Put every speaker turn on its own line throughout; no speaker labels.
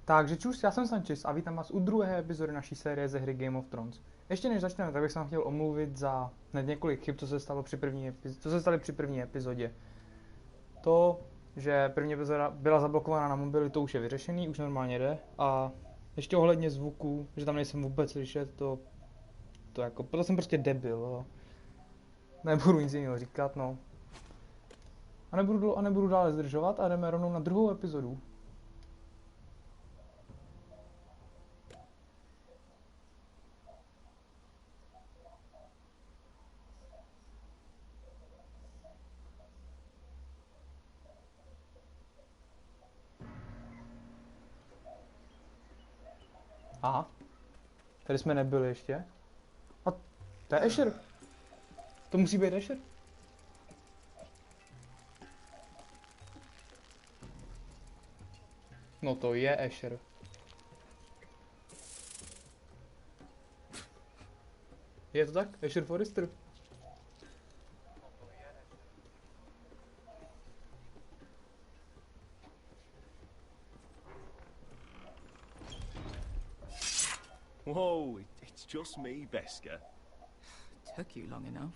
Takže čus, já jsem Sanchis a vítám vás u druhé epizody naší série ze hry Game of Thrones. Ještě než začneme, tak bych se vám chtěl omluvit za hned několik chyb, co se staly při první epizodě. To, že první epizoda byla zablokovaná na mobily, to už je vyřešený, už normálně jde. A ještě ohledně zvuku, že tam nejsem vůbec slyšet, to jsem prostě debil, jo. Nebudu nic jiného říkat, no. A nebudu dále zdržovat a jdeme rovnou na druhou epizodu. Aha. Tady jsme nebyli ještě. A to je Asher. To musí být Asher. No to je Asher. Je to tak? Asher Forrester.
Whoa, it's just me, Veska.
Took you long enough.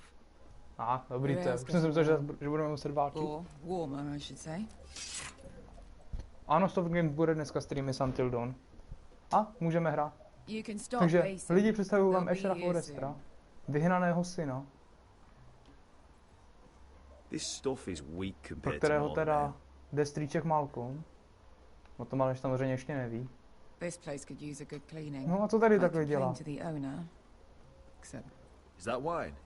Aha, dobrý to. Už jsem si myslel, že budeme muset válčit.
Or warmer, I should say.
Ano, Stop Games bude dneska streamy Until Dawn. A můžeme hrát.
You can stop
Takže
racing.
lidi představují vám
They'll be
Ashera
here
Forrestera,
soon.
vyhnaného syna,
This stuff is weak
pro
compared to
kterého
more
teda jde strýček Malcolm. O tom ale samozřejmě ještě neví.
This place could use a good cleaning.
No a co tady
I
takový dělá?
complained to the owner. Except
Is that wine?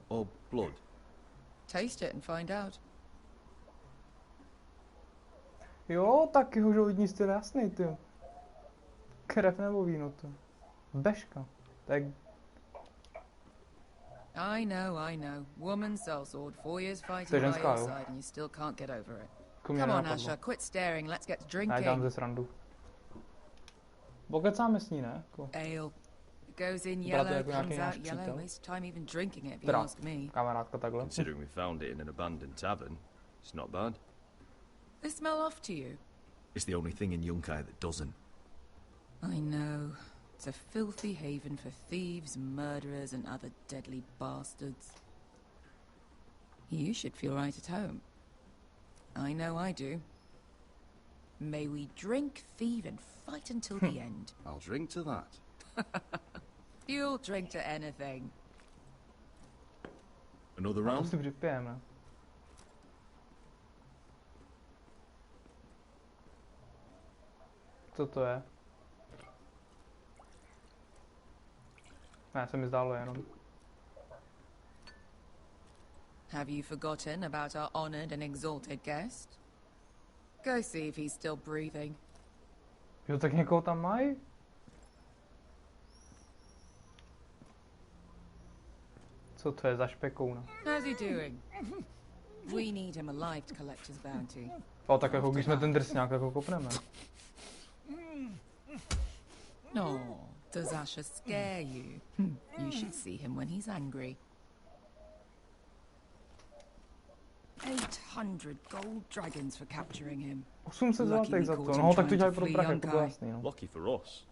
Or blood?
taste it and find out.
Jo, tak jeho životní styl je jasný, ty. Krev nebo víno, to. Beška. Tak
I know. Woman sellsword, 4 years fighting
To je
by
ženská,
your
jo.
side and you still can't get over it.
jako mě
Come on,
nenapadlo.
Asher, quit staring. Let's get
Já dělám
drinking.
ze srandu. Pokecáme s ní, ne? Jako
Ale. It goes in
Vypadá to
yellow,
jako nějaký
comes
náš
out yellow.
přítel.
Waste time even drinking it, if you
Teda,
ask me.
kamarádka takhle.
Considering we found it in an abandoned tavern, it's not bad.
They smell off to you.
It's the only thing in Yunkai that doesn't.
I know. It's a filthy haven for thieves, murderers, and other deadly bastards. You should feel right at home. I know I do. May we drink, thieve, and fight until the end.
I'll drink to that.
You'll drink to anything.
Another
To
round?
si připijeme. Co to je? Ne, se mi zdálo jenom.
Have you forgotten about our honored and exalted guest? Go see if he's still breathing.
Jo, tak někoho tam mají? Co to je za špekouna?
How's he doing? We need him alive to collect his bounty.
O, tak jako když jsme ten drsňák jako kopneme.
No, does Asher scare you? You should see him when he's angry. 800 gold dragons for capturing him.
800
Lucky
zlatek
we
za
caught
to.
him
No, tak to
trying
dělají
to
pro
flee
prachy, jako bylo
Yunkai.
jasný, no.
Lucky for us.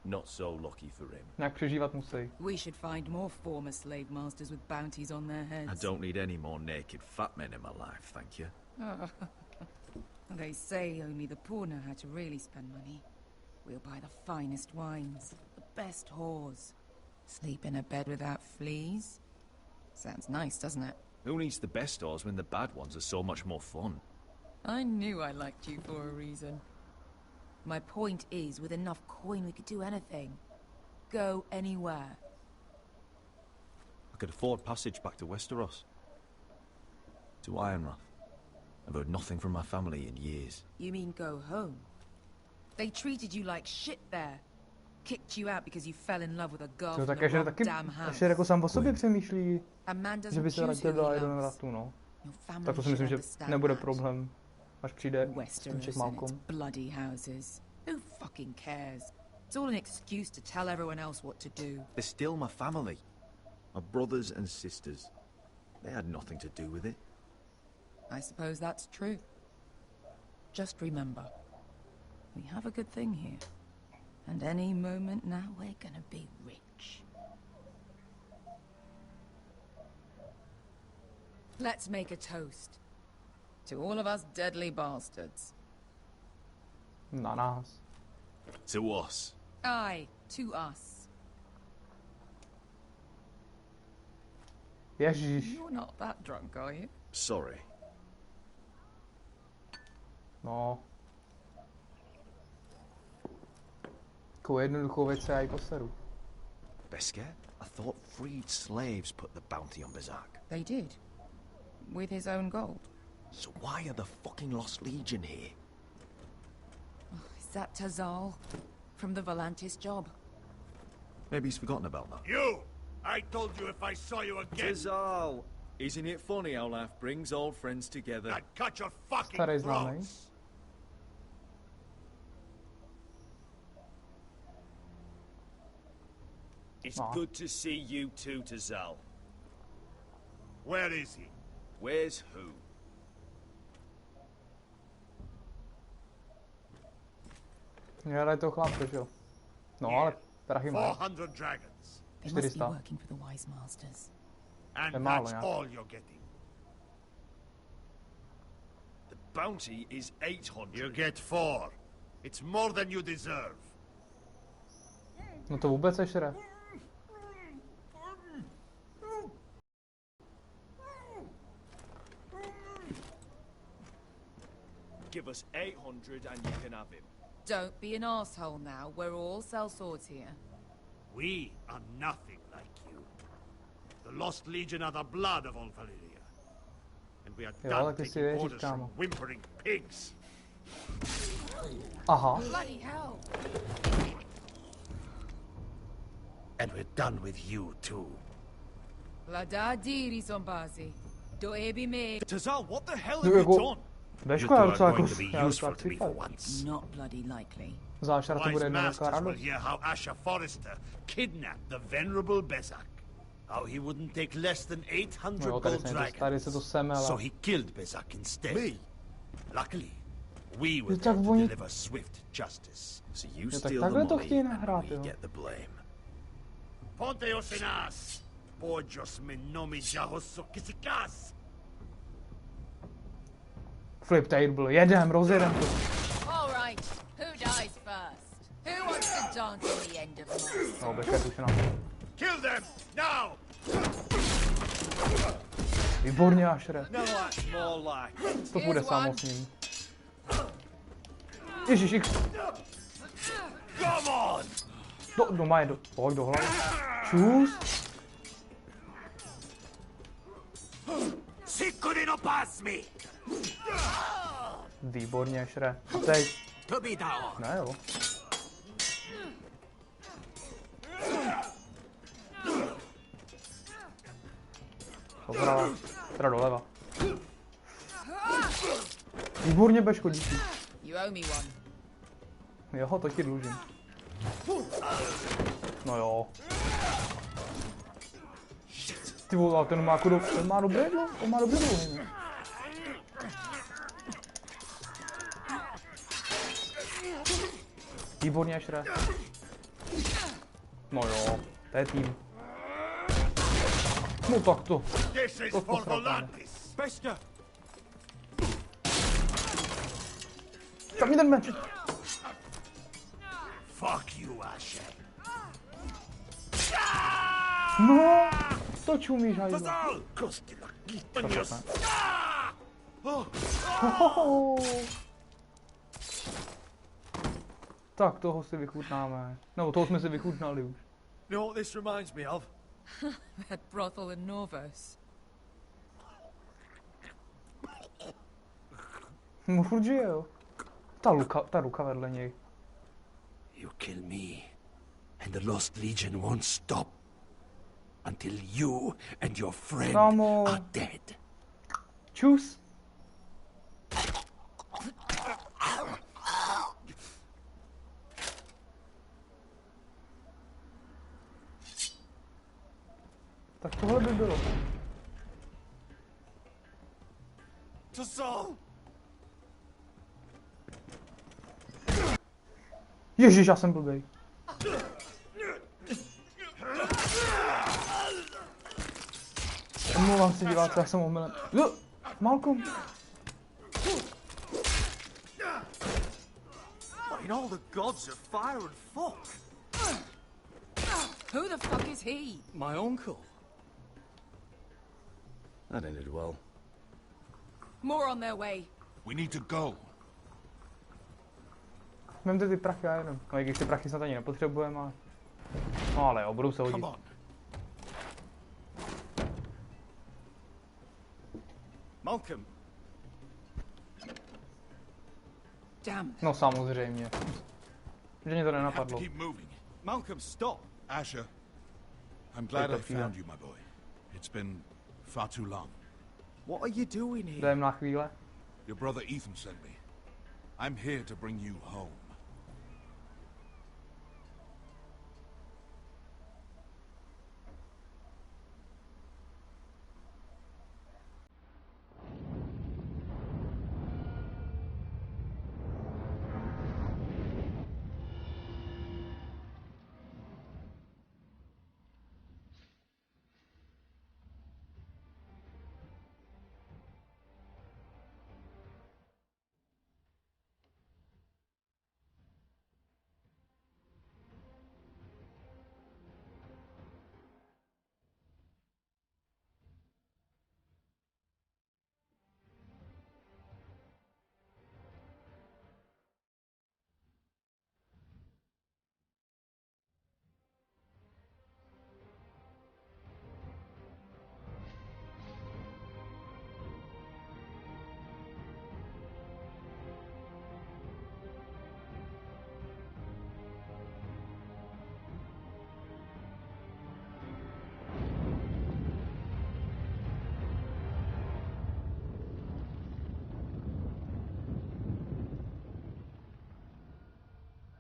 Not so lucky for him.
Nějak přežívat musí.
We should find more former slave masters with bounties on their
I
heads.
don't need any more naked fat men in my life, thank you.
They say only the poor know how to really spend money. We'll buy the finest wines, the best whores. Sleep in a bed without fleas? Sounds nice, doesn't it?
Who needs the best oars when the bad ones are so much more fun?
I knew I liked you for a reason. My point is, with enough coin we could do anything. Go anywhere.
I could afford passage back to Westeros. To Ironrath. I've heard nothing from my family in years.
You mean go home? They treated you like shit there. Kicked you out because you fell in love with a girl
To
from
tak
the
Asher
wrong
taky,
damn house.
Asher jako sám o sobě přemýšlí,
A man
že
doesn't
by se
choose
vrátil
who
do
he
Iron
loves.
Ratu, no.
Your family
Tak to si
should
myslím, že
understand
nebude
that.
problém, až přijde
Westeros
Stříček
and its
Malcolm.
bloody houses. Who fucking cares? It's all an excuse to tell everyone else what to do.
They're still my family. My brothers and sisters. They had nothing to do with it.
I suppose that's true. Just remember, We have a good thing here. And any moment now we're gonna be rich. Let's make a toast. To all of us deadly bastards.
Na nás.
To us.
Aye, to us.
Ježíš.
You're not that drunk, are you?
Sorry.
No. Takovou jednoduchou věc se já i poseru.
Biscuit? I thought freed slaves put the bounty on Berserk.
They did. With his own gold.
So why are the fucking Lost Legion here?
Is that Tazal? From the Volantis job?
Maybe he's forgotten about that.
You! I told you if I saw you again,
Tizal! Isn't it funny how life brings old friends together?
I'd cut your fucking
Starý známej.
throats.
It's
Aw.
good to see you too, Tizal.
Where is he?
Where's who?
Já to chlapce, že jo? No ale prachy má.
400 dragons.
They must be
400.
working for the Wise Masters.
And
Málo,
that's
já.
all you're getting.
The bounty is 800.
You get 4. It's more than you deserve.
No to vůbec sešere.
Give us 800 and you can have him.
Don't be an asshole now. We're all sellswords here.
We are nothing like you. The Lost Legion are the blood of all Valyria. And we are
Jo,
done
tak ty si
taking
věříš,
orders from
kámo.
whimpering pigs.
Aha.
Bloody hell!
And we're done with you too.
Blada diri zombazi. Do ebi me.
Tizal, what the hell
No,
have you
jako,
done?
Veško,
You
já
two
docela
are
jako,
going to be
já
useful
docela
to me for
připadu.
once.
Not bloody likely.
Zášra to bude
Wise
jedna velká
masters will
radost.
hear how Asher Forrester kidnapped the venerable Bezak. How he wouldn't take less than 800
No jo, tady
gold
se, tady
dragons.
se to semele.
So he killed Bezak instead.
Me?
Luckily, we were
tak
there to
oni-
deliver swift justice.
So you
tak
steal
takhle
the
to
money
chtějí
and
nahrát,
we
jo.
get the blame.
Ponteos in us! Pojos me nomi jahoso kisikas!
Flip table, jedem, rozjedem to.
All right. Who dies first? Who wants to dance on the end of mine?
No, Beška už je na to.
Kill them! Now!
Výborně, Ašre.
No, that's more like.
To bude
Here's
samo
one.
s ním. Ježíš, X.
Come on!
Doma je pojď do hlavy. Čus.
Sikuri no pass me!
Výborně, Ašre. A teď.
To be down!
Ne jo. Doprava, teda doleva. Výborně, Beško, díky.
You owe me one.
Jo, to ti dlužím. No jo. Ty vole, ten má ten má dobré dlo, on má dobré dlouhý. Výborně, Šre. No jo, to je tým. No tak to.
This is
To
for
posral,
Volantis!
Bester!
Tam mi ten meč.
Fuck you, Asher!
No, to čumíš, hajzlo.
Tazal! Kosti la
To
gitanios!
špatné. Hohoho. Tak toho si vychutnáme. Nebo toho jsme si vychutnali už.
You know what this reminds me of?
That brothel in Norvos.
No furt žije, jo. Ta ruka vedle něj.
You kill me, and the Lost Legion won't stop until you and your friend
Kámo.
are dead.
Čus. Tak tohle by bylo.
Tizal!
Ježíš, já jsem blbej. Omlouvám se diváci, já jsem omylem. Malcolm.
What in all the gods of fire and fuck?
Who the fuck is he?
My uncle.
That ended well.
More on their way.
We need to go.
Vemte ty prachy a jenom. No i když ty prachy snad ani nepotřebujeme, ale... No ale jo, budou se hodit.
Come on.
Malcolm.
Damn.
No samozřejmě. Že mě to
Have to
nenapadlo.
keep moving.
Malcolm, stop.
Asher, I'm glad
to
I
feel.
found you, my boy. It's been far too long.
What are you doing here?
Jdem na chvíle.
Your brother Ethan sent me. I'm here to bring you home.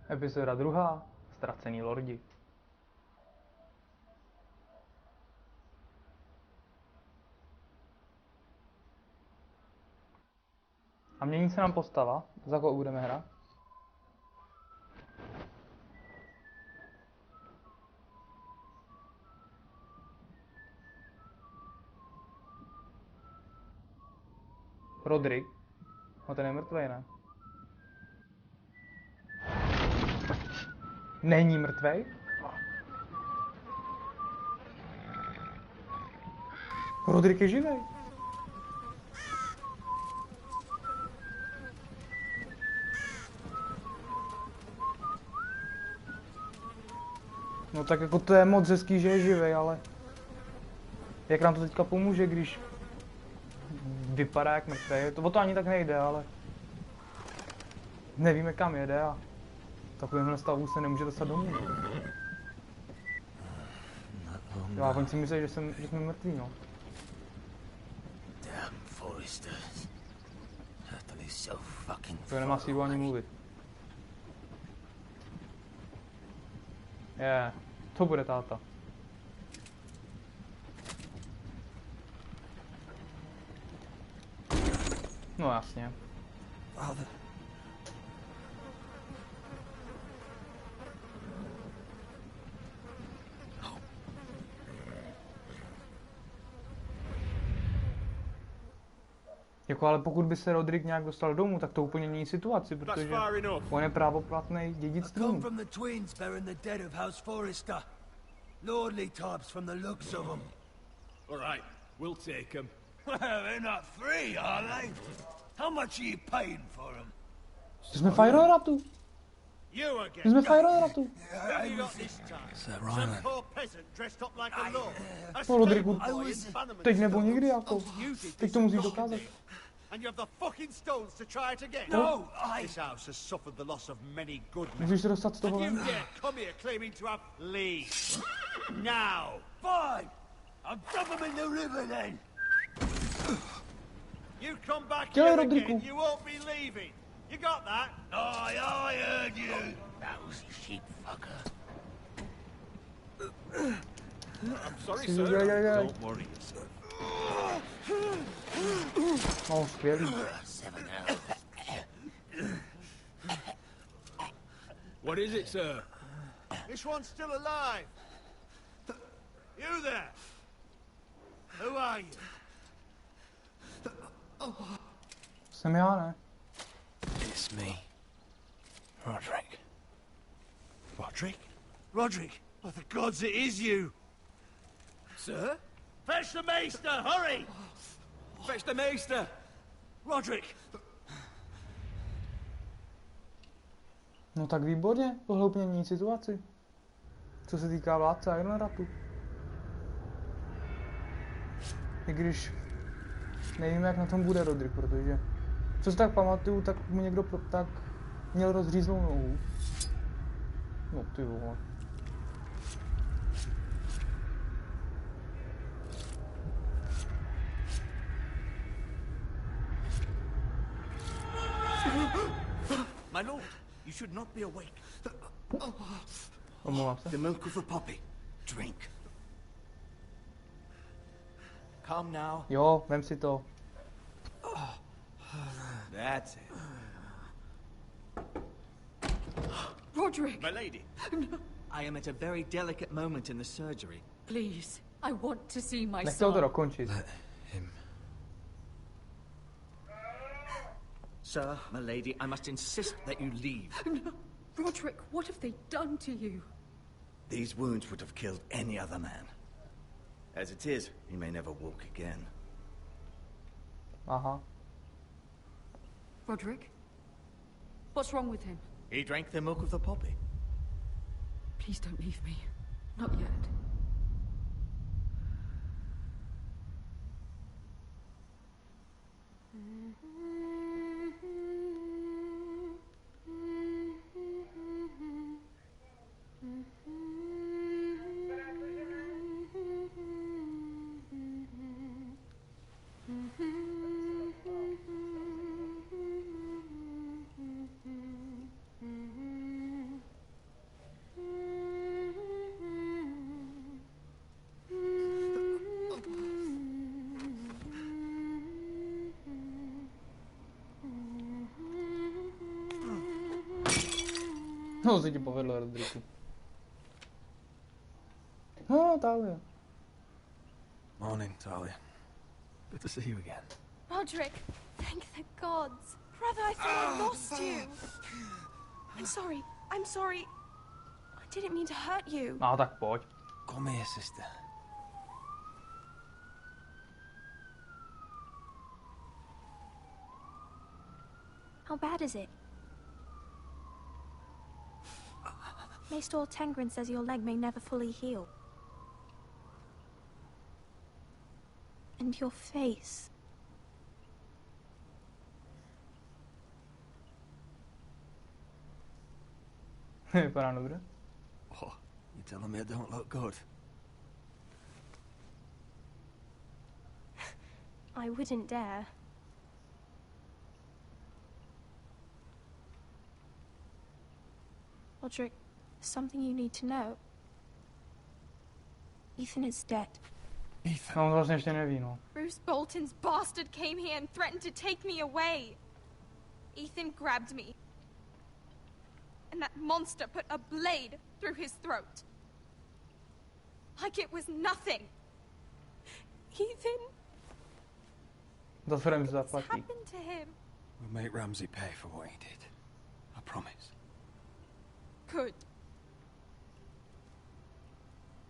Epizoda 2. Ztracený lordi. A mění se nám postava, za koho budeme hrát. Rodrik. No ten je mrtvej, ne? Není mrtvej? Rodrik je živej. No tak jako to je moc hezký, že je živej, ale... Jak nám to teďka pomůže, když... vypadá jak mrtvej? To o to ani tak nejde, ale... Nevíme kam jede a... Takovýmhle stavu se nemůže dostat domů. Jo, a oni si myslí, že jsme mrtví, no.
Damn foresters. That is so fucking
To nemá sílu ani mluvit. To bude táta. No jasně.
Father.
Jako ale pokud by se Rodrik nějak dostal domů, tak to úplně není situaci, protože on je právoplatný dědic
I come
trůnu.
from the twins bearing the dead of House Forrester. Lordly types from the looks of them.
All right, we'll take him.
Well, they're not free, are they? How much are you paying for them?
Jsme Fajroratu.
You again.
My jsme Fajroratu.
What have you got this time? Some poor peasant dressed up like a lord. A
No Rodriku,
stable boy in Bannerman's
teď nebo
store.
nikdy jako.
You
Teď to musíš dokázat.
And you have the fucking stones to try it again.
No, I...
This house has suffered the loss of many good men.
Musíš se dostat z toho
And you
ven.
dare come here claiming to have leave. Now.
Fine! I'll dump them in the river then!
You come back
Dělej,
here
Rodriku.
again, you won't be leaving. You got that?
I heard you! Lousy sheep fucker.
I'm sorry,
Jaj,
sir.
jaj, jaj.
Don't worry yourself.
No, skvělý.
7 health.
What is it, sir?
This one's still alive. You there? Who are you?
Jsem já, ne?
It's me. Roderick.
Roderick? Roderick? By the gods, it is you!
Sir?
Fetch the maester, hurry!
Fetch the maester!
Roderick!
No tak výborně, tohle úplně mění situaci. Co se týká vládce Ironratu. I když nevím, jak na tom bude Roderick, protože co si tak pamatuju, tak mu někdo tak měl rozřízlou nohu. No ty vole.
My lord, you should not be awake.
Omlouvám se.
The milk of the poppy. Drink. Come now.
Jo, vem si to.
That's it.
Roderick!
My lady, I am at a very delicate moment in the surgery.
Please, I want to see my
Nechtěl to
son.
dokončit.
Him.
Sir, my lady, I must insist that you leave.
No. Roderick, what have they done to you?
These wounds would have killed any other man. As it is, he may never walk again.
Aha.
Roderick? What's wrong with him?
He drank the milk of the poppy.
Please don't leave me. Not yet.
No, se ti povedlo, Rodricku. No, Talia.
Morning, Talia. Good to see you again.
Roderick, thank the gods. Brother, I thought I lost you. I'm sorry. I'm sorry. I didn't mean to hurt you.
No, tak pojď.
Come here, sister.
How bad is it? Maester Tengrin says your leg may never fully heal. And your face.
Vypadá dobře.
Oh, you telling me I don't look good?
I wouldn't dare. Roderick, there's something you need to know. Ethan is dead.
Ethan.
No, on vlastně ještě neví, no.
Bruce Bolton's bastard came here and threatened to take me away. Ethan grabbed me. And that monster put a blade through his throat. Like it was nothing. Ethan,
To firm
what's
zaplatí.
happened to him?
We'll make Ramsay pay for what he did. I promise.
Good.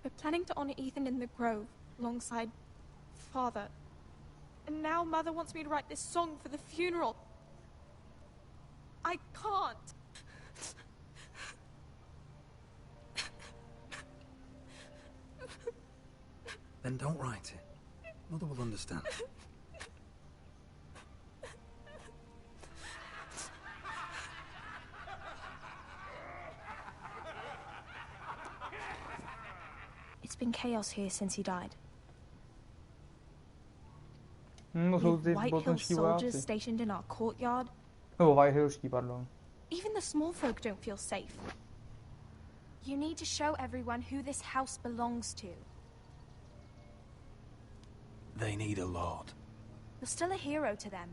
We're planning to honor Ethan in the grove, alongside Father. And now Mother wants me to write this song for the funeral. I can't.
Then don't write it. Mother will understand.
It's been chaos here since he died.
No,
We
jsou
have
ty
White Hill
botonští
soldiers
vojáci.
stationed in our courtyard.
Nebo Whitehillští, pardon.
Even the small folk don't feel safe. You need to show everyone who this house belongs to.
They need a lord.
You're still a hero to them.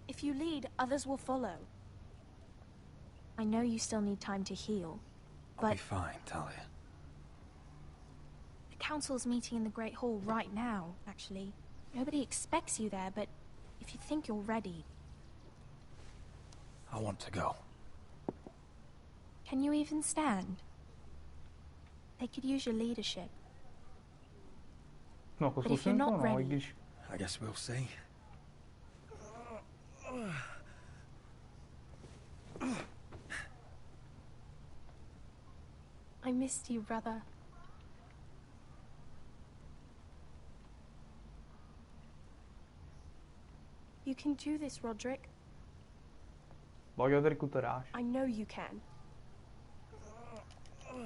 If you lead, others will follow.
I know you still need time to heal,
I'll be
but
fine, Talia.
the council's meeting in the Great Hall right now, actually. Nobody expects you there, but if you think you're ready...
I want to go.
Can you even stand? They could use your leadership.
No,
But if you're
zkusím to,
not
no, i
ready,
když...
I guess we'll see.
I missed you, brother. You can do this, Roderick.
Roderiku, to dáš.
I know you can.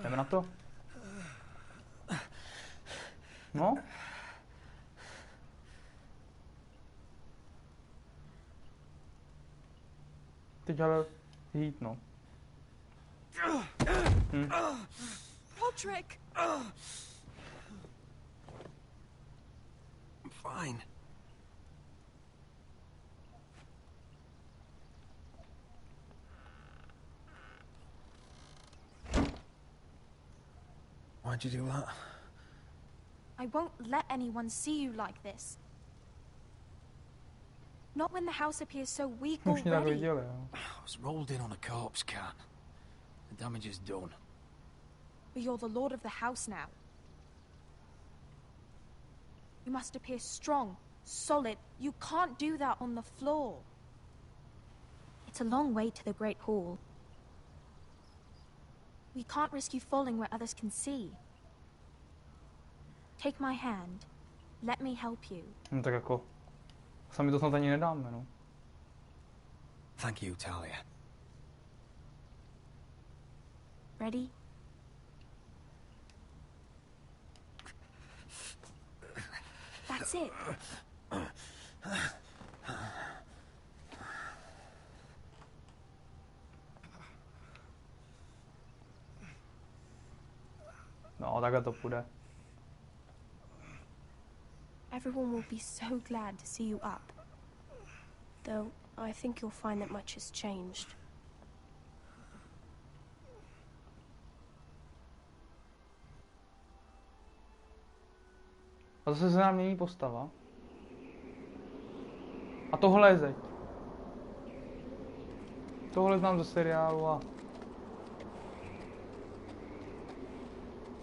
Jdeme na to? No? Teď ale jít, no.
Roderick!
I'm fine. Why'd you do that?
I won't let anyone see you like this. Not when the house appears so weak
Už mě tak
already.
viděli, jo.
I was rolled in on a corpse cart. The damage is done.
But you're the lord of the house now. You must appear strong, solid. You can't do that on the floor. It's a long way to the Great Hall. We can't risk you falling where others can see. Take my hand. Let me help you.
No tak jako... Sami to snad ani nedáme, no.
Thank you, Talia.
Ready? That's it.
No, takhle to půjde.
Everyone will be so glad to see you up. Though, I think you'll find that much has changed.
A zase se nám mění postava. A tohle je zeď. Tohle znám ze seriálu a...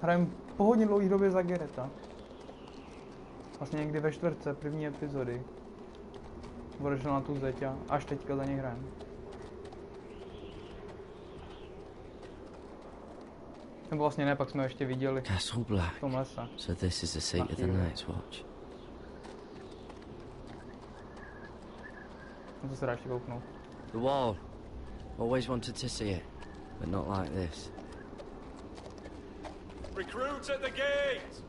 Hrajem po hodně dlouhý době za Gereta. Vlastně někdy ve čtvrtce první epizody. Odešel na tu zeď a až teďka za něj hrajem. Nebo vlastně ne, pak jsme ještě viděli
Castle Black.
v tom lese.
So this is the seat of the Night's Watch.
Na to se dá ještě kouknout.
The wall. Always wanted to see it, but not like this.
Recruits at the gate!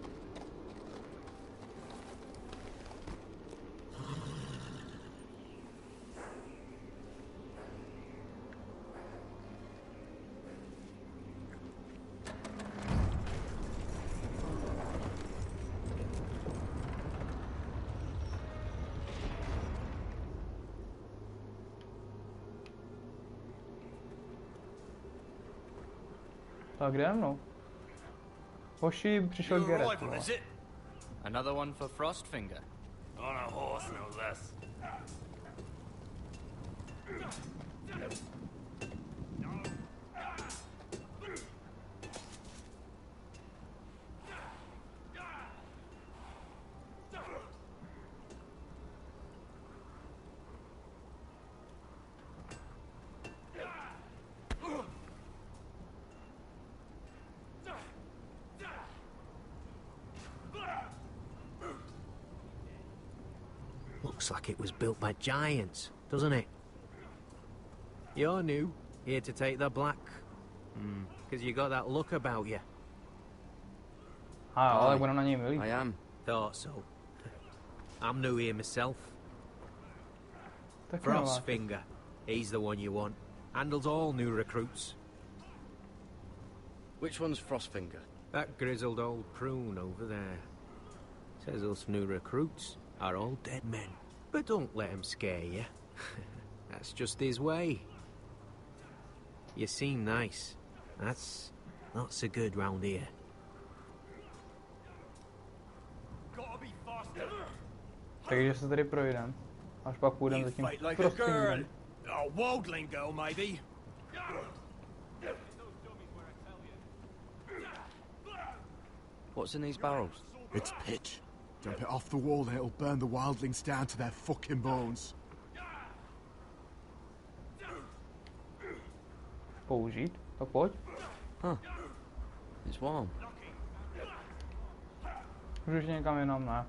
Tak jdem, no. Hoši, přišel Gerett, no.
Another one for Frostfinger.
On a horse, no less.
Looks like it was built by giants, doesn't it? You're new, here to take the black. Because you got that look about you.
Ale budem na něj milý.
I am.
Thought so. I'm new here myself.
Tak
Frostfinger. He's the one you want. Handles all new recruits.
Which one's Frostfinger?
That grizzled old prune over there. Says us new recruits are all dead men. But don't let him scare you. That's just his way. You seem nice. That's not so good round here.
Takže se tady projdem. Až pak půjdem za tím Frostfingerem.
A wildling girl, maybe.
What's in these barrels?
It's pitch. Dump it off the wall and it'll burn the wildlings down to their fucking bones.
Použít? Tak pojď.
Huh. It's warm.
Už někam jinam, ne?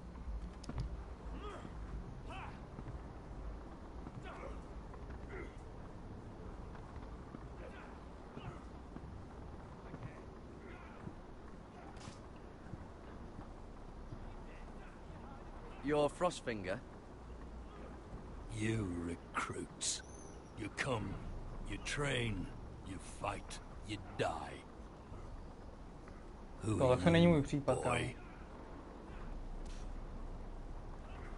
You're Frostfinger?
You recruits. You come, you train, you fight, you die. Who
To
are
asi není můj
you,
případ, kámo.
boy?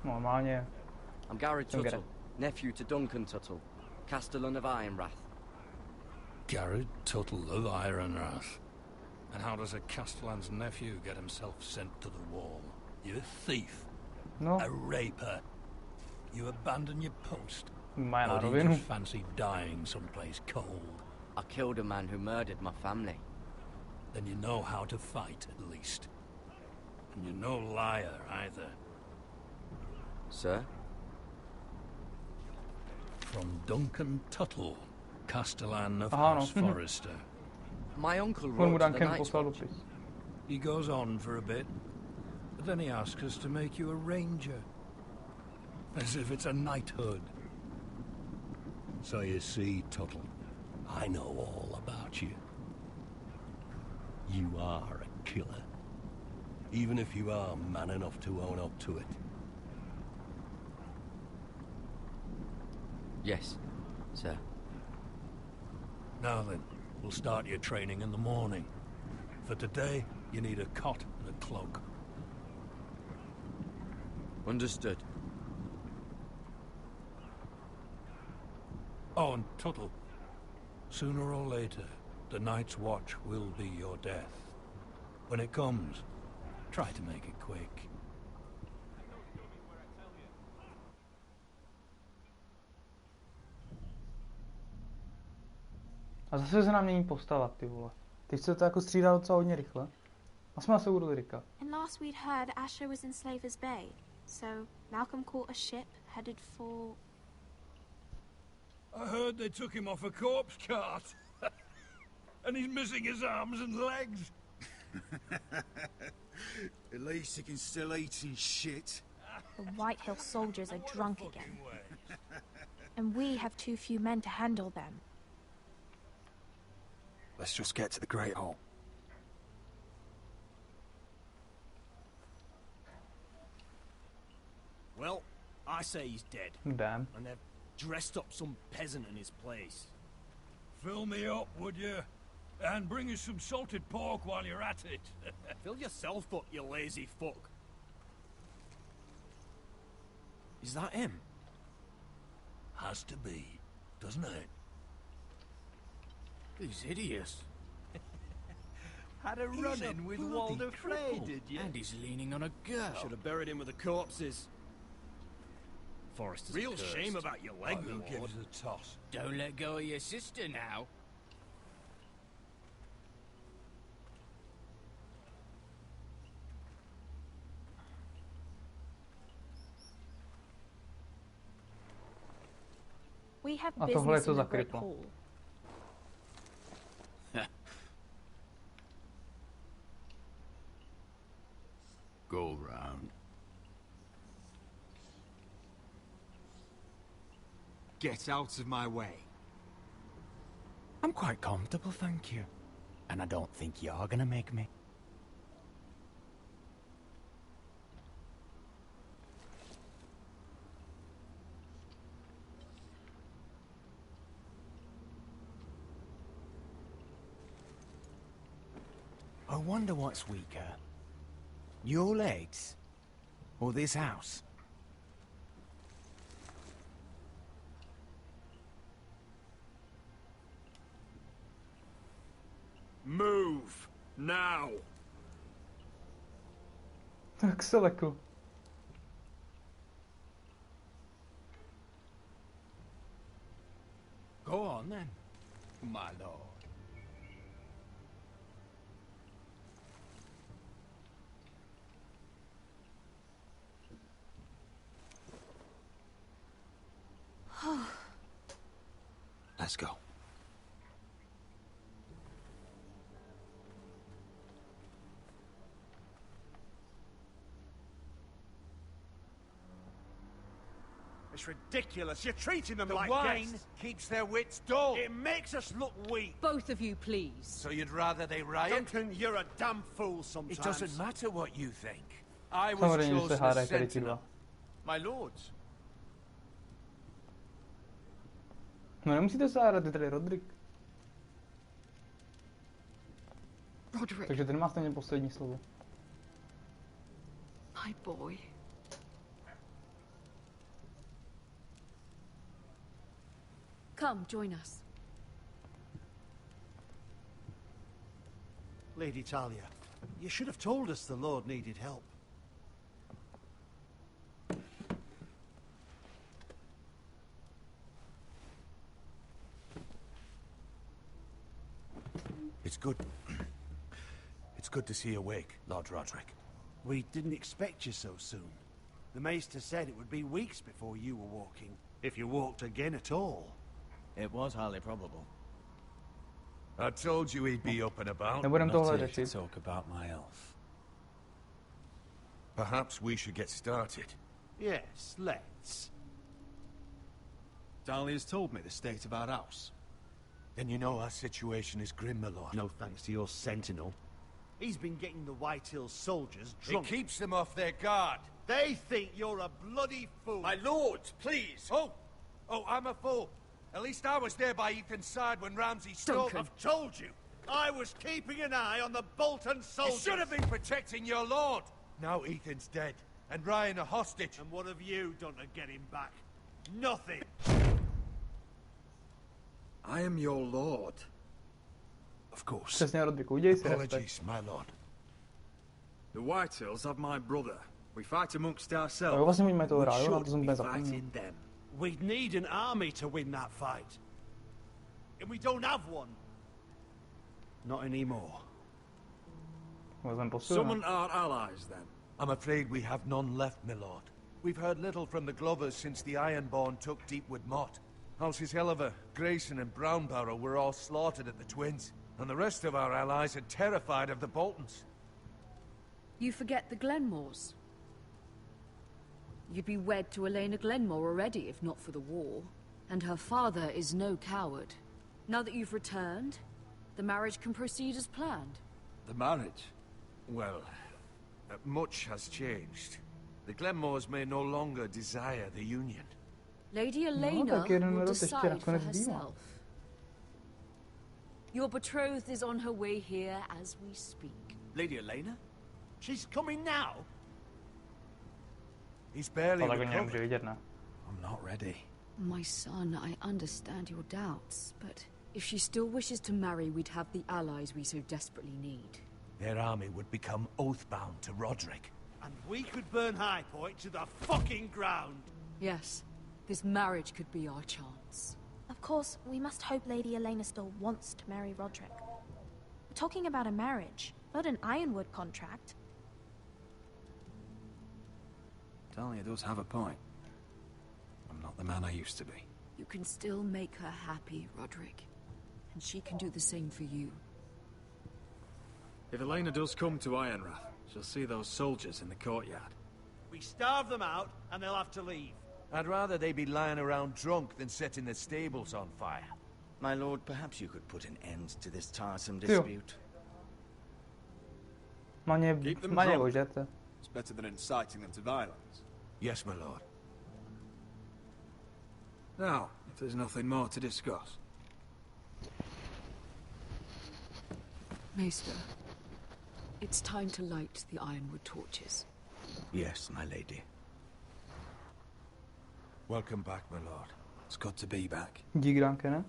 Normálně.
I'm Gary Tuttle, nephew to Duncan Tuttle, Castellan of Ironrath.
Garrett Tuttle of Ironrath. And how does a Castellan's nephew get himself sent to the wall? You're a thief.
No.
A raper. You abandon your post.
Má na
Or do you
rovinu.
just fancy dying someplace cold?
I killed a man who murdered my family.
Then you know how to fight, at least. And you're no liar, either.
Sir?
From Duncan Tuttle, Castellan of
Aha,
House
no.
Forrester.
My uncle
On mu
wrote to the
Duncan
Night's
poslal
Watch.
dopis.
He goes on for a bit, but then he asks us to make you a ranger. As if it's a knighthood. So you see, Tuttle, I know all about you. You are a killer. Even if you are man enough to own up to it.
Yes, sir.
Now then, we'll start your training in the morning. For today, you need a cot and a cloak.
Understood.
Oh, and Tuttle, sooner or later, the Night's Watch will be your death. When it comes, try to make it quick.
A zase se nám mění postava, ty vole. Teď se to jako střídá docela hodně rychle. A jsme se u Lyrika.
And last we'd heard Asher was in Slaver's Bay. So Malcolm caught a ship headed for...
I heard they took him off a corpse cart. And he's missing his arms and legs.
At least he can still eat his shit.
The White Hill soldiers are drunk again. And we have too few men to handle them.
Let's just get to the Great Hall.
Well, I say he's dead.
Damn.
And they've dressed up some peasant in his place.
Fill me up, would you? And bring us some salted pork while you're at it.
Fill yourself up, you lazy fuck. Is that him?
Has to be, doesn't it?
He's hideous.
Had a run-in with Walder Frey, did you?
And he's leaning on a girl.
Should have buried him with the corpses.
Forrester's
Real
cursed.
shame about your leg,
Who
my
gives
lord.
a toss?
Don't let go of your sister now.
We have
A tohle je
business
to
in
za
the Great
kryplo.
Hall.
Go round. Get out of my way.
I'm quite comfortable, thank you. And I don't think you're gonna make me. I wonder what's weaker. Your legs? Or this house?
Move. Now.
Tak se lekl.
Go on then, my lord.
Let's go.
It's ridiculous. You're treating them
The
like
wine
guests.
keeps their wits dull.
It makes us look weak.
Both of you, please.
So you'd rather they riot?
Duncan, you're a damn fool sometimes.
It doesn't matter what you think. I was
Samozřejmě, že se
chosen
hádají
as
tady ti
sentinel.
dva.
My lords.
No nemusíte se hádat, je tady Rodrik.
Roderick,
Takže ten má stejně poslední slovo.
my boy. Come, join us.
Lady Talia, you should have told us the Lord needed help.
It's good. It's good to see you awake, Lord Roderick.
We didn't expect you so soon. The Maester said it would be weeks before you were walking, if you walked again at all.
It was highly probable.
I told you he'd be up and about.
Nebudem
Not
tohle
here to
řešit.
talk about my elf. Perhaps we should get started.
Yes, let's.
Dahlia's told me the state of our house.
Then you know our situation is grim, my lord.
No thanks to your sentinel. He's been getting the White Hills soldiers
It
drunk.
keeps them off their guard.
They think you're a bloody fool.
My lords, please. Oh, I'm a fool. At least I was there by Ethan's side when Ramsay stole...
Duncan.
I've told you. I was keeping an eye on the Bolton
You
soldiers.
should have been protecting your lord. Now Ethan's dead, and Ryan a hostage.
And what have you done to get him back? Nothing.
I am your lord.
Of course.
Přesně, Rodriku, udělej si respekt.
Apologies, my lord.
The Whitehills have my brother. We fight amongst
Jo,
ourselves.
vlastně oni mají toho
We
rájo, na
should
to jsem
be
úplně zapomněl.
fighting them.
We'd need an army to win that fight. And we don't have one. Not anymore.
Vezmem posil.
Summon our allies, then.
I'm afraid we have none left, my lord. We've heard little from the Glovers since the Ironborn took Deepwood Motte. Halsey's Helliver, Grayson and Brownbarrow were all slaughtered at the Twins, and the rest of our allies are terrified of the Boltons.
You forget the Glenmores. You'd be wed to Elena Glenmore already, if not for the war. And her father is no coward. Now that you've returned, the marriage can proceed as planned.
The marriage?
Well, much has changed. The Glenmores may no longer desire the union.
Lady Elena
tak jeden
will
rok ještě
decide for
nakonec bývá.
herself. Your betrothed is on her way here as we speak.
Lady Elena? She's coming now?
He's barely
Ale tak oni nemůže
recovered.
vidět, ne?
I'm not ready.
My son, I understand your doubts, but if she still wishes to marry, we'd have the allies we so desperately need.
Their army would become oath-bound to Roderick.
And we could burn High Point to the fucking ground.
Yes, this marriage could be our chance.
Of course, we must hope Lady Elena still wants to marry Roderick. We're talking about a marriage, not an Ironwood contract.
Dahlia does have a point. I'm not the man I used to be.
You can still make her happy, Roderick. And she can do the same for you.
If Elena does come to Ironrath, she'll see those soldiers in the courtyard.
We starve them out, and they'll have to leave.
I'd rather they be lying around drunk than setting the stables on fire.
My lord, perhaps you could put an end to this tiresome
Jo.
dispute.
Keep them
Maně
drunk.
ožerte.
It's better than inciting them to violence.
Yes, my lord.
Now, if there's nothing more to discuss.
Maester, it's time to light the Ironwood torches.
Yes, my lady.
Welcome back, my lord.
It's good to be back.
Dík, Duncan, ne?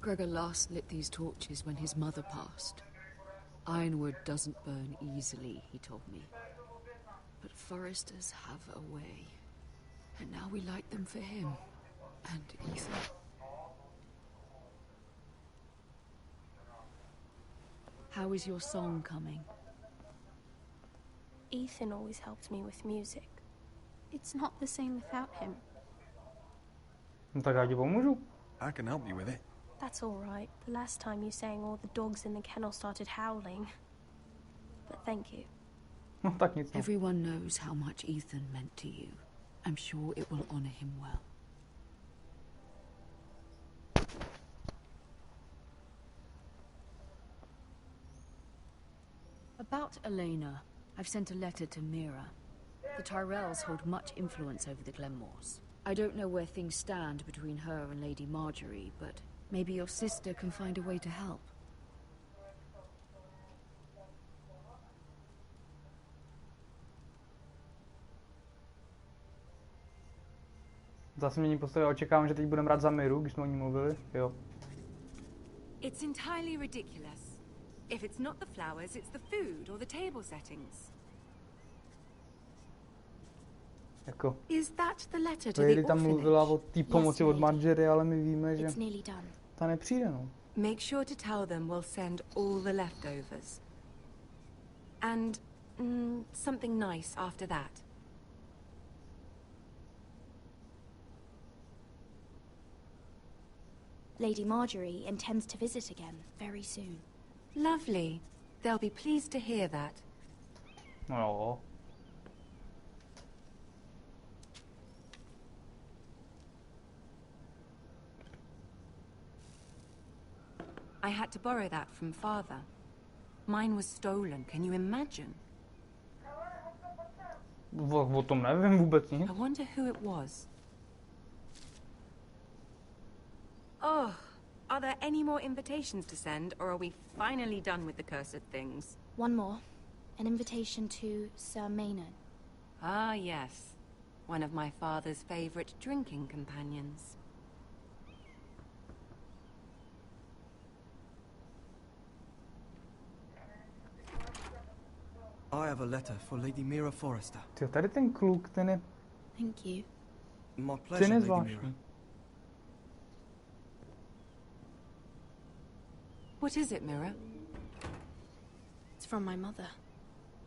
Gregor last lit these torches when his mother passed. Ironwood doesn't burn easily, he told me. But foresters have a way. And now we light them for him. And Ethan. How is your song coming?
Ethan always helped me with music. It's not the same without him.
No tak já ti pomůžu.
I can help you with it.
That's all right. The last time you sang, all the dogs in the kennel started howling. But thank you.
No tak nic.
Everyone knows how much Ethan meant to you. I'm sure it will honor him well. About Elena, I've sent a letter to Mira. The Tyrells hold much influence over the Glenmores. I don't know where things stand between her and Lady Marjorie, but maybe your sister can find a way to help.
Zase mění postavy, očekávám, že teď budeme rád za Miru, když jsme o ní mluvili, jo.
It's entirely ridiculous. If it's not the flowers, it's the food or the table settings.
Jako.
Is that the letter to
Lady
the
tam mluvila o té pomoci od Marjorie, ale my víme, že
It's nearly done.
ta nepřijde, no.
Make sure to tell them we'll send all the leftovers. And something nice after that.
Lady Marjorie intends to visit again very soon.
Lovely. They'll be pleased to hear that.
No jo.
I had to borrow that from Father. Mine was stolen, can you imagine?
O tom nevím vůbec nic.
I wonder who it was. Oh, are there any more invitations to send, or are we finally done with the cursed things?
One more. An invitation to Sir Maynard.
Ah, yes. One of my father's favorite drinking companions.
I have a letter for Lady Mira Forrester.
Tyjo, tady ten kluk, ten je...
Thank you.
My
Ten
pleasure,
je
Lady
zvláštní.
Mira.
What is it, Mira?
It's from my mother.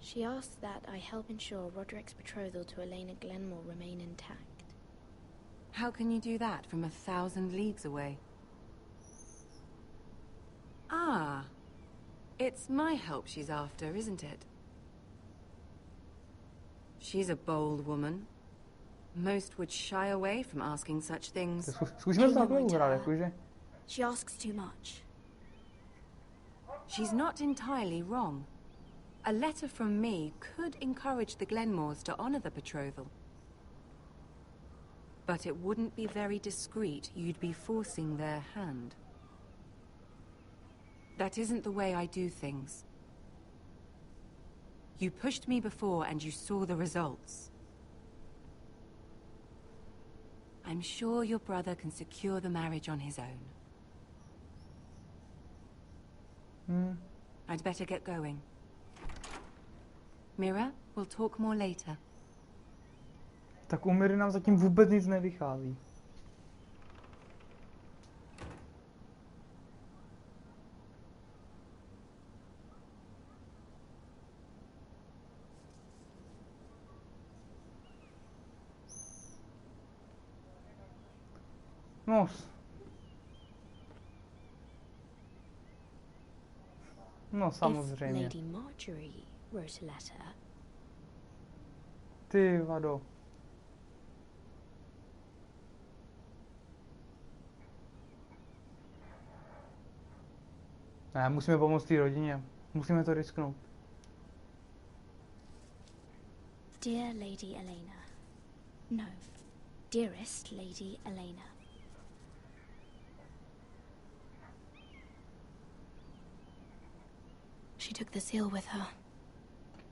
She asks that I help ensure Roderick's betrothal to Elena Glenmore remain intact.
How can you do that from 1,000 leagues away? Ah, it's my help she's after, isn't it? She's a bold woman. Most would shy away from asking such things.
Zkusíme to takhle uhrát, jakože.
She asks too much.
She's not entirely wrong. A letter from me could encourage the Glenmores to honor the betrothal. But it wouldn't be very discreet. You'd be forcing their hand. That isn't the way I do things. You pushed me before and you saw the results. I'm sure your brother can secure the marriage on his own. I'd better get going. Mira, we'll talk more later.
Tak u Miry nám zatím vůbec nic nevychází. No samozřejmě.
If Lady Marjorie wrote a letter.
Ty vado. Ne, musíme pomoct té rodině. Musíme to risknout.
Dear Lady Elena. No. Dearest Lady Elena. She took the seal with her.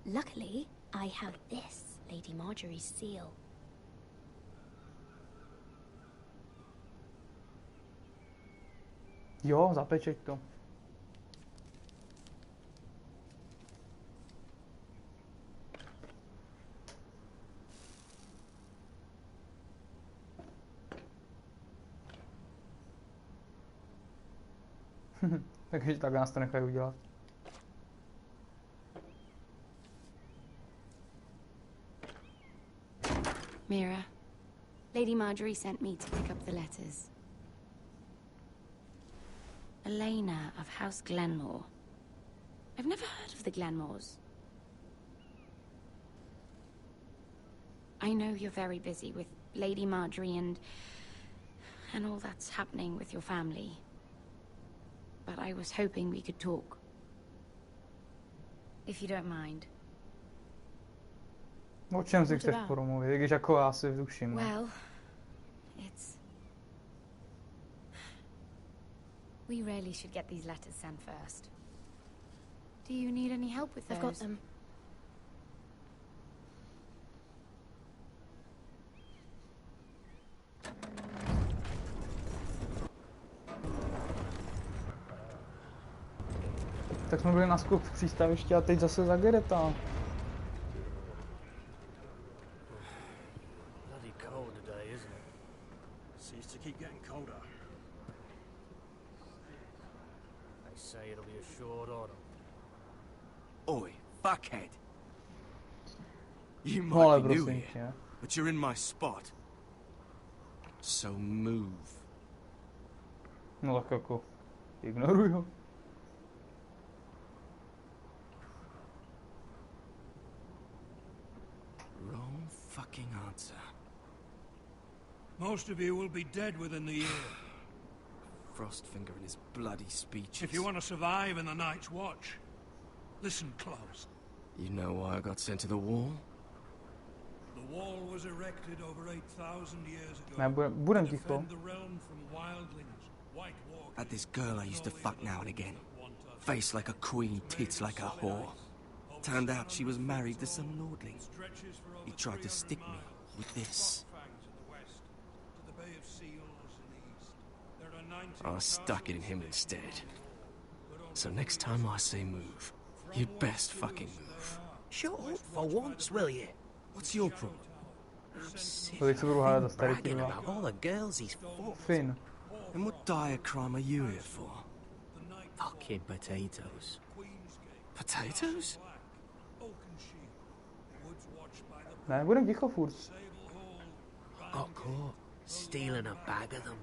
Luckily, I have this, Lady Marjorie's seal.
Jo, zapečeť to. Takže tak nás to nechají udělat.
Mira, Lady Marjorie sent me to pick up the letters. Elena of House Glenmore. I've never heard of the Glenmores. I know you're very busy with Lady Marjorie and all that's happening with your family. But I was hoping we could talk. If you don't mind.
O čem si chceš promluvit, když jako já si vzduším.
Well, it's... We really should get these letters sent first. Do you need any help with those?
I've got them.
Tak jsme byli na skok v přístavišti a teď zase za Gereta.
Bloody cold today, isn't it? Seems to keep getting colder. They say it'll be a short autumn.
Oi, fuckhead. You
Vole,
might be new
prosím
here,
tě.
but you're in my spot. So move.
No tak jako, ignoruj ho.
Wrong fucking answer.
Most of you will be dead within the year.
Frostfinger and his bloody speeches.
If you want to survive in the Night's Watch, listen close.
You know why I got sent to the wall?
The wall was erected over 8,000 years ago.
Ne, budem
to
ticho.
defend the realm from wildlings, White Walkers.
Had this girl I used to fuck now and again. Face like a queen, tits like a whore. Turned out she was married to some lordling. He tried to stick me with this. I stuck it in him instead. So next time I say move, you'd best fucking move.
Shut up for once, will you?
What's your problem?
I'm sick
To teď se budu hádat za
of
starý
bragging
kurva.
about all the girls he's fucked.
Finn.
And what dire crime are you here for?
Fucking potatoes.
Potatoes?
Ne, budem ticho furt.
Got caught stealing a bag of them.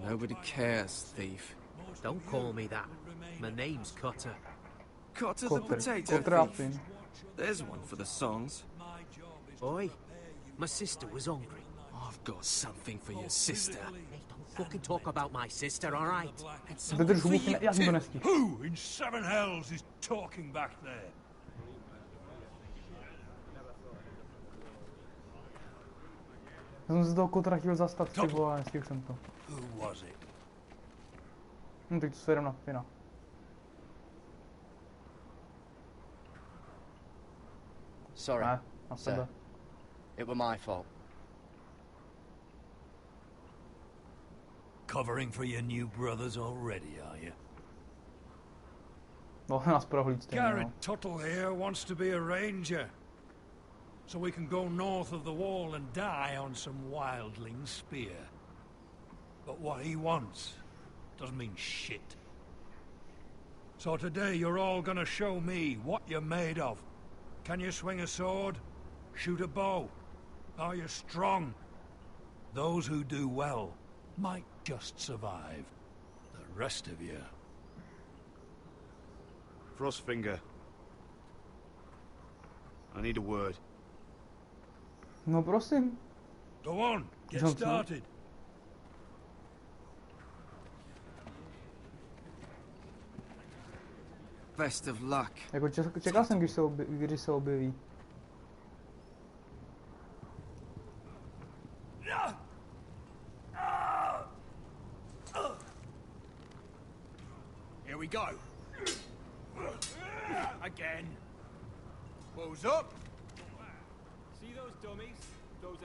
Nobody cares, thief.
Don't call me that. My name's Cutter.
Cotter the potato thief. There's one for the songs.
Oi, my sister was hungry.
I've got something for your sister.
Hey, don't fucking talk about my sister, all right?
Vydrž hubu, já jsem to nestihl.
Who in seven hells is talking back there?
Já jsem se toho kotra chtěl zastat, ty vole, nestihl jsem to.
Who was it?
No teď to se jdem na Finna.
Sorry,
Ne, na
sir.
sebe.
It were my fault.
Covering for your new brothers already, are you?
No, nás prohlíd stejně,
Garrett
no.
Tuttle here wants to be a ranger. So we can go north of the wall and die on some wildling spear. But what he wants doesn't mean shit. So today you're all gonna show me what you're made of. Can you swing a sword? Shoot a bow? Are you strong? Those who do well might just survive. The rest of you...
Frostfinger. I need a word.
No prosím.
Go on, get
Johnson.
started.
Best of luck.
Jako čekal jsem, když se objeví.
Here we go. Again. Who's up?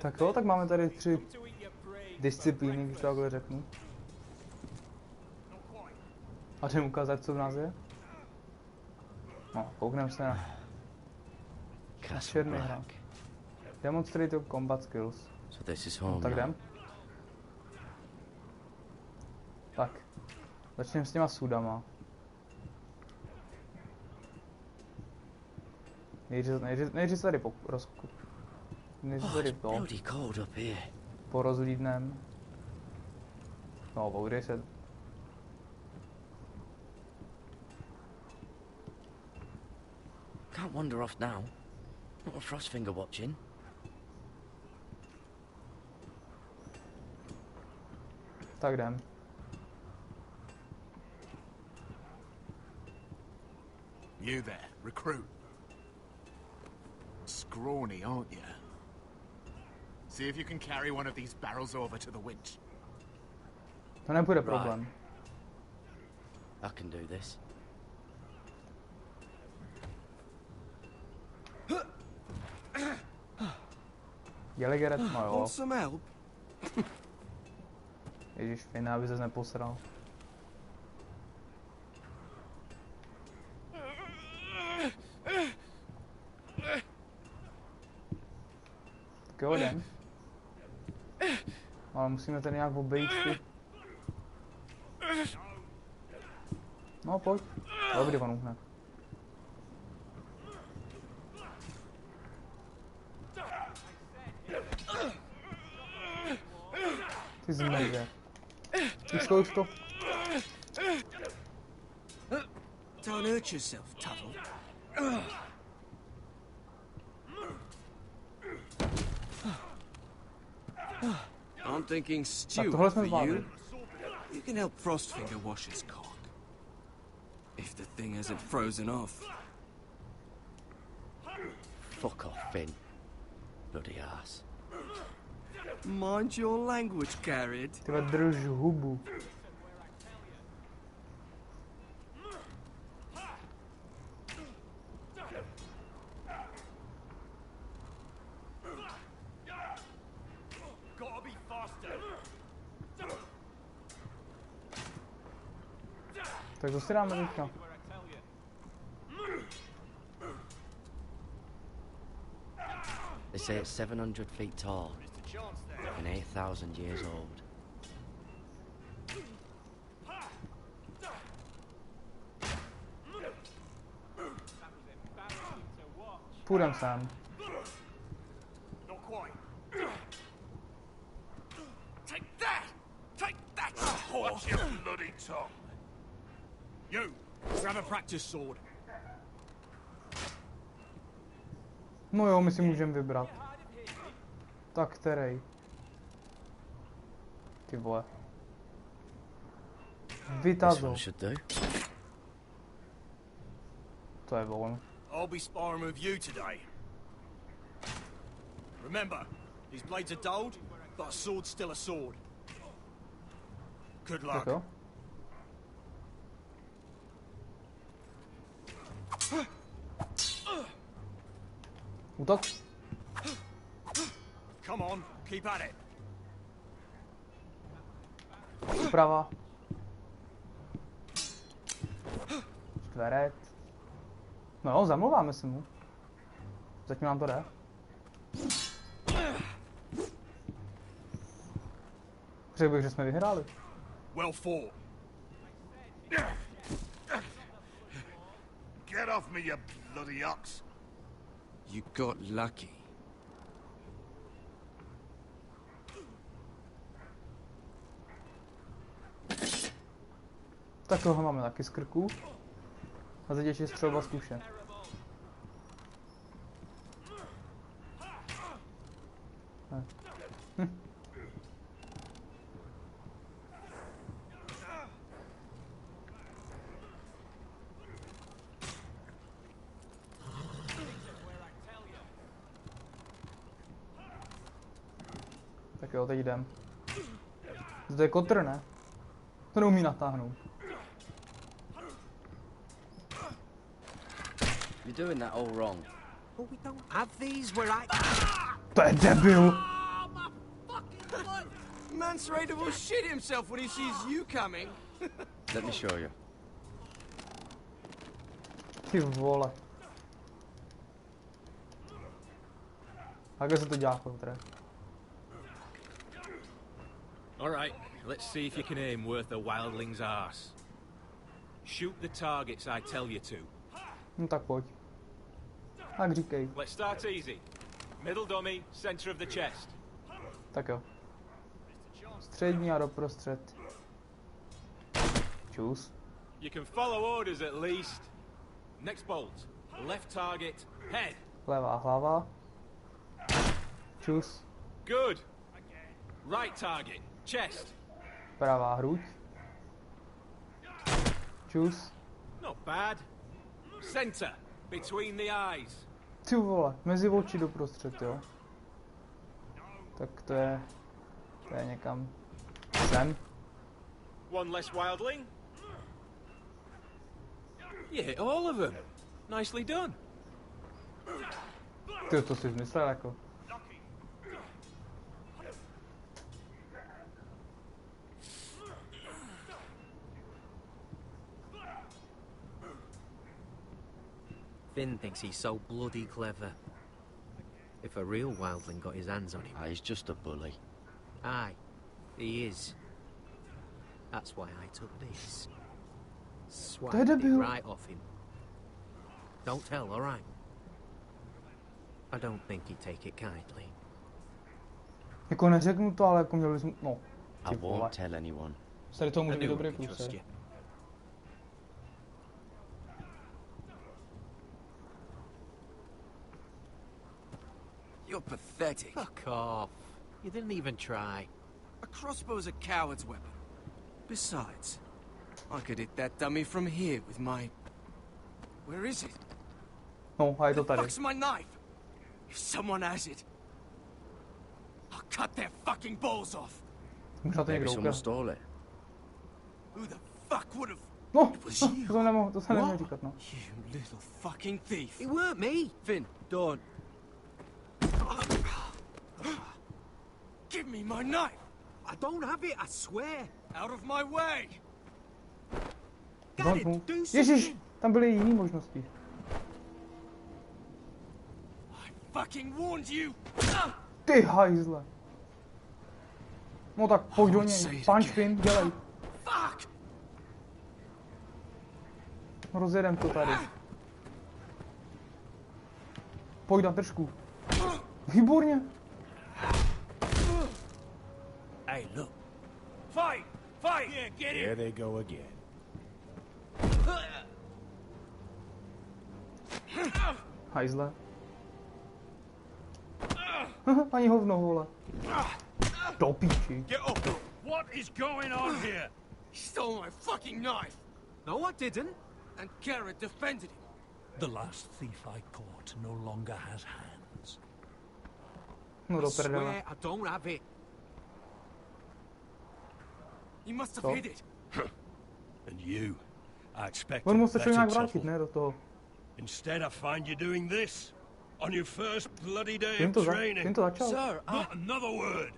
Tak jo, tak máme tady 3 disciplíny, když to takhle řeknu. A jdem ukázat, co v nás je? No, koukneme se na černý hra. Demonstrate your combat skills.
So this is home.
No, tak jdem. Tak. Začneme s těma sudama. Nejdřív se tady porozlídnem. No, bourej se.
Can't wander off now. Not a Frostfinger watching.
Tak jdem.
You there, recruit. Scrawny, aren't you? See if you can carry one of these barrels over to the winch.
To nebude problém.
I can do this.
Jeligeret, no jo.
Want some help?
Ježíš, Finn, aby ses neposral. Tak jo, jdem. Ale musíme tady nějak obejít tu. No, pojď. Dobrý, on uhne. Ty zmejde. Už to.
Don't hurt yourself, Tuttle. I'm thinking stew for you. You can help Frostfinger wash his cock. If the thing hasn't frozen off.
Fuck off, Finn. Bloody ass.
Mind your language, Garrett.
Ty drž hubu. Tak to si dáme teďka.
They say it's 700 feet tall and 8,000 years old.
Půjdem sem.
Take that, horse, you bloody tongue. You, grab a practice sword.
No jo, my si můžeme vybrat. Tak který? Ty vole. Vytazo. To je on.
I'll be sparring with you today. Remember, these blades are dulled, but a sword's still a sword. Good luck.
Útok.
Come on, keep at it.
Uprava. Čtverec. No jo, zamluváme se mu. Zatím nám to jde. Řekl bych, že jsme vyhráli.
Well fought.
Get off me, you bloody ox.
You got lucky.
Tak toho máme taky z krku. A teď ještě střelba z kuše. Tak jo, teď jdem. To je kotr, ne? To neumí natáhnout.
You're doing that all wrong.
But we don't have these where I...
To je debil!
Man Lance Raider will shit himself when he sees you coming.
Let me show you.
Ty vole. Takhle se to dělá, kontre.
Alright, let's see if you can aim worth a wildling's arse. Shoot the targets I tell you to.
No tak pojď. Tak říkej.
Let's start easy. Middle dummy, center of the chest.
Tak jo. Střední a doprostřed. Čus.
You can follow orders at least. Next bolt. Left target, head.
Levá hlava. Čus.
Good. Right target, chest.
Pravá hruď. Čus.
Not bad. Center, between the eyes.
Ty vole, mezi oči doprostřed, jo. Tak to je někam sem.
One less wildling. You hit all of them. Nicely done.
Ty to si myslel jako.
Finn thinks he's so bloody clever. If a real wildling got his hands on him...
He's just a bully.
Aye, he is. That's why I took this. Swiped it right off him. Don't tell, alright? I don't think he'd take it kindly.
Jako neřeknu to, ale jako měl bys... No.
I won't tell anyone.
Tady to může být dobrý průser.
You're pathetic.
Fuck off. You didn't even try.
A crossbow's a coward's weapon. Besides, I could hit that dummy from here with my... Where is it?
No, a je to
The
tady.
fuck's my knife? If someone has it, I'll cut their fucking balls off.
Možná to
Maybe
někdo
someone
ukradl.
stole it.
Who the fuck would have...
No, to se nemohl říkat, no.
You little fucking thief.
It weren't me.
Finn, don't. Give me my knife.
I don't have it, I swear.
Out of my way.
Got it, do
Ježiš,
something.
tam byly jiné možnosti.
Fucking warned you.
Ty hajzle. No tak pojď do něj. Punch Finn, dělej.
Fuck.
Rozjedem to tady. Pojď na držku. Výborně.
Hey, look. Fight! Fight! Yeah, get it!
Here they go again.
Hajzle. Ani hovno, vole. Do píči.
Get up! What is going on here?
He stole my fucking knife.
No, I didn't.
And Garrett defended him.
The last thief I caught no longer has hands.
No
I
do prdele.
swear I don't have it.
He must have hid it.
And you, I expect
On musel
better
nějak
tussle.
vrátit, ne, do toho.
Instead, I find you doing this on your first bloody day
Tím
of
to
training.
začal.
Sir, not another word.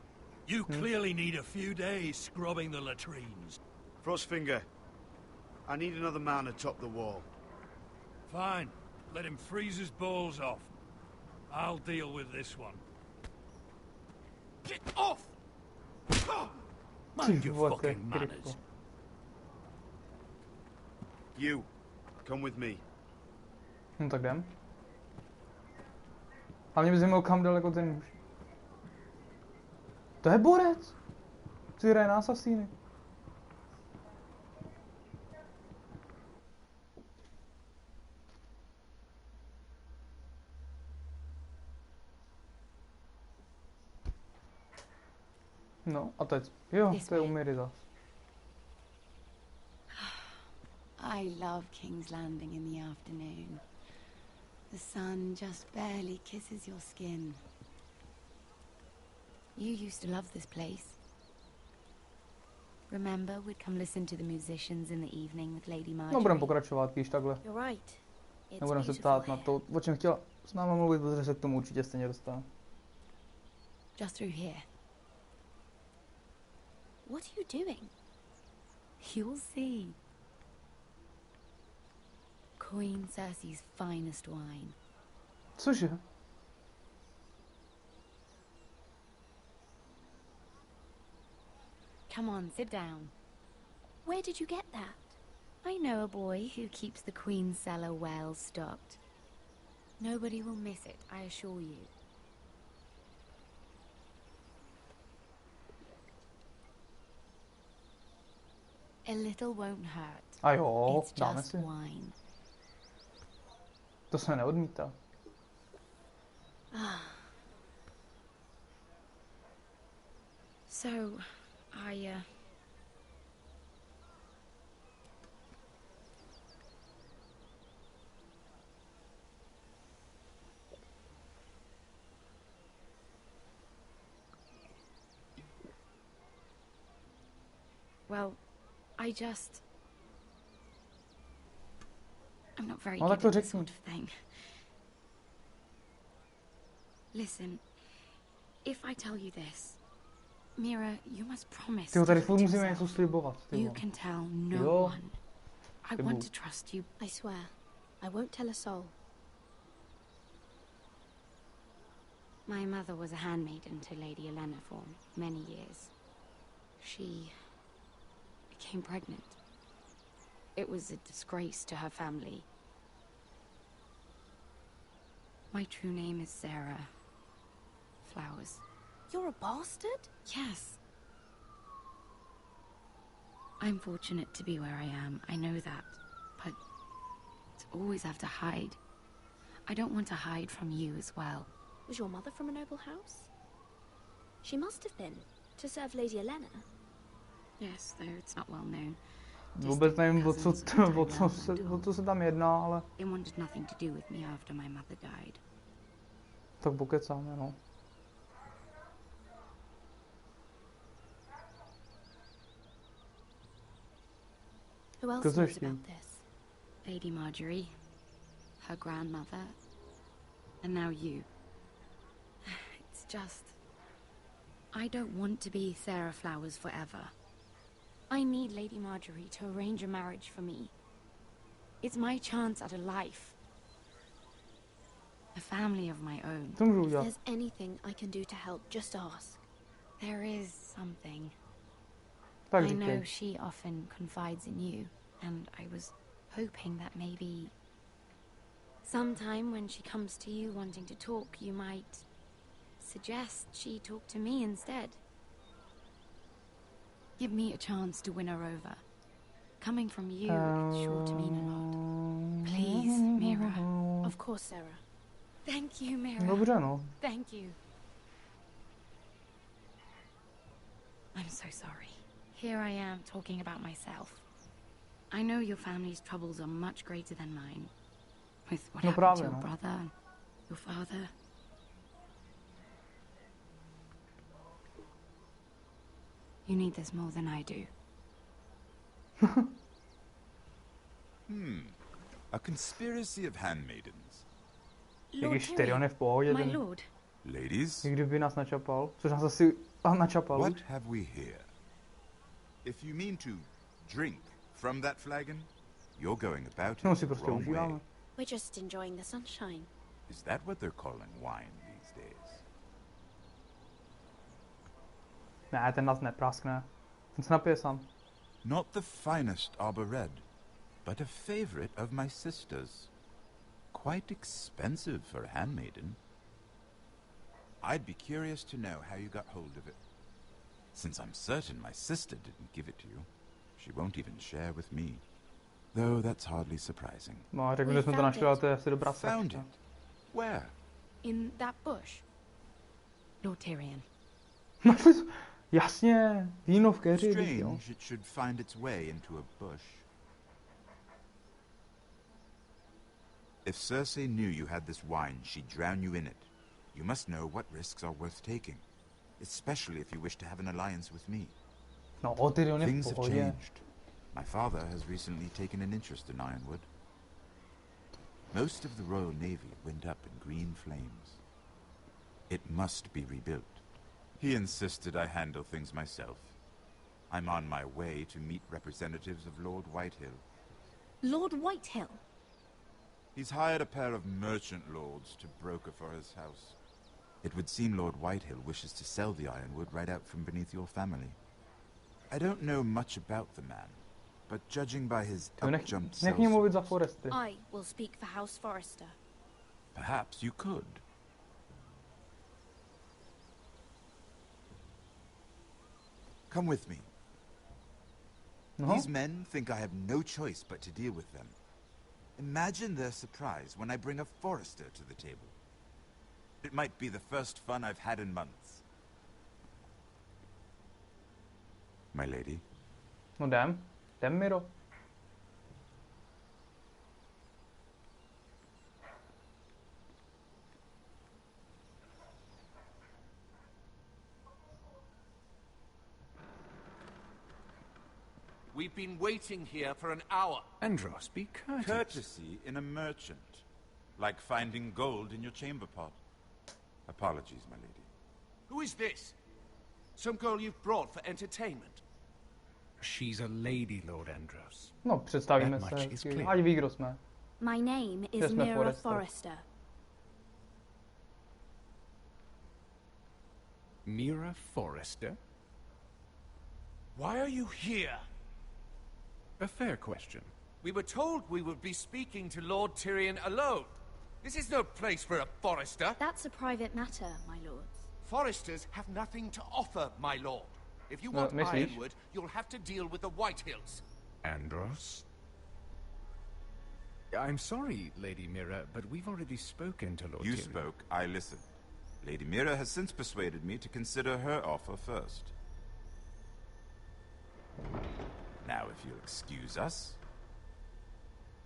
You clearly need a few days scrubbing the latrines.
Frostfinger, I need another man atop the wall.
Fine. Let him freeze his balls off. I'll deal with this one.
Get off!
Mind your
What the
fucking manners.
cripple.
You, come with me.
No tak jdem. Hlavně bys měl kam daleko ten muž. To je borec. Ty hraje na asasíny. No a teď, jo, to je umíry zas.
I love King's Landing in the afternoon. The sun just barely kisses your skin. You used to love this place. Remember, we'd come listen to the musicians in the evening with Lady Marjorie.
No budeme pokračovat, když takhle.
You're right. It's
Nebudeme se
beautiful
ptát na
here.
to, o čem chtěla s náma mluvit, protože se k tomu určitě stejně dostane.
Just through here. What are you doing?
You'll see. Queen Cersei's finest wine.
Cože?
Come on, sit down.
Where did you get that?
I know a boy who keeps the Queen's cellar well stocked. Nobody will miss it, I assure you. A little won't hurt.
A jo,
It's
dáme
just
si.
wine.
To se neodmítá.
So,
Well, I'm not very
No,
good
tak to
at this
řekni.
sort of thing. Listen, if I tell you this, Mira, you must promise
Tyjo,
to
tady
keep
furt
it
musíme
yourself.
něco slibovat.
You
Tyjo.
can tell no
Jo.
one. I
Slibuju.
want to trust you.
I swear, I won't tell a soul.
my mother was a handmaiden to Lady Olenna for many years. She became pregnant. It was a disgrace to her family. My true name is Sarah Flowers.
You're a bastard?
Yes. I'm fortunate to be where I am, I know that. But to always have to hide. I don't want to hide from you as well.
Was your mother from a noble house? She must have been, to serve Lady Olenna.
Yes, though it's not well known.
Vůbec nevím, o co se tam jedná, ale
It wanted nothing to do with me after my mother died.
tak pokecáme, no.
Who else
Because
knows
she-
about this?
Lady Marjorie, her grandmother, and now you. It's just... I don't want to be Sarah Flowers forever. I need Lady Marjorie to arrange a marriage for me. It's my chance at a life. A family of my own.
If there's anything I can do to help, just ask.
There is something.
Tak
I
říkej.
know she often confides in you, and I was hoping that maybe sometime when she comes to you wanting to talk, you might suggest she talk to me instead. Give me a chance to win her over. Coming from you, it's sure to mean a lot. Please, Mira.
Of course, Sarah.
Thank you, Mira.
Dobře, no.
Thank you. I'm so sorry. Here I am talking about myself. I know your family's troubles are much greater than mine. With what
No
happened to
právě,
your
no.
brother and your father. You need this more than I do.
A conspiracy of handmaidens.
Když Tyrion je v pohodě,
my
ten...
lord.
Ladies,
I kdyby nás načapal, což nás asi načapal
what
už.
have we here? If you mean to drink from that flagon, you're going about
No
it
si
the
prostě
wrong way.
užíváme.
We're just enjoying the sunshine.
Is that what they're calling wine these days?
Ne, ten nás nepráskne. Ten se napije sám.
Not the finest arbor red, but a favorite of my sister's. Quite expensive for a handmaiden. I'd be curious to know how you got hold of it. Since I'm certain my sister didn't give it to you, she won't even share with me. Though that's hardly surprising.
No a řekl, že jsme to našli, ale to je asi dobrá
Found
cesta.
it? Where?
In that bush. Lord Tyrion.
Jasně, víno v keři, jo.
Strange it should find its way into a bush. If Cersei knew you had this wine, she'd drown you in it. You must know what risks are worth taking, especially if you wish to have an alliance with me.
No, Tyrion je v
Things have
pohodě.
changed. My father has recently taken an interest in Ironwood. Most of the Royal Navy went up in green flames. It must be rebuilt. He insisted I handle things myself. I'm on my way to meet representatives of Lord Whitehill.
Lord Whitehill?
He's hired a pair of merchant lords to broker for his house. It would seem Lord Whitehill wishes to sell the ironwood right out from beneath your family. I don't know much about the man, but judging by his up-jumped
Nech mě mluvit za Foresty.
I will speak for House Forrester.
Perhaps you could. Come with me. These men think I have no choice but to deal with them. Imagine their surprise when I bring a Forrester to the table. It might be the first fun I've had in months. My lady?
No jdem. Jdem, Miro.
We've been waiting here for an hour.
Andros, be courteous. Courtesy in a merchant. Like finding gold in your chamber pot. Apologies, my lady.
Who is this? Some girl you've brought for entertainment?
She's a lady, Lord Andros.
No, představíme se. Ať ví, kdo jsme.
My name is Mira Forrester.
Mira Forrester?
Why are you here?
A fair question.
We were told we would be speaking to Lord Tyrion alone. This is no place for a Forrester.
That's a private matter, my lords.
Forresters have nothing to offer, my lord. If you want ironwood, you'll have to deal with the Whitehills.
Andros? I'm sorry, Lady Mira, but we've already spoken to Lord Tyrion.
You spoke, I listened. Lady Mira has since persuaded me to consider her offer first. Now, if you'll excuse us...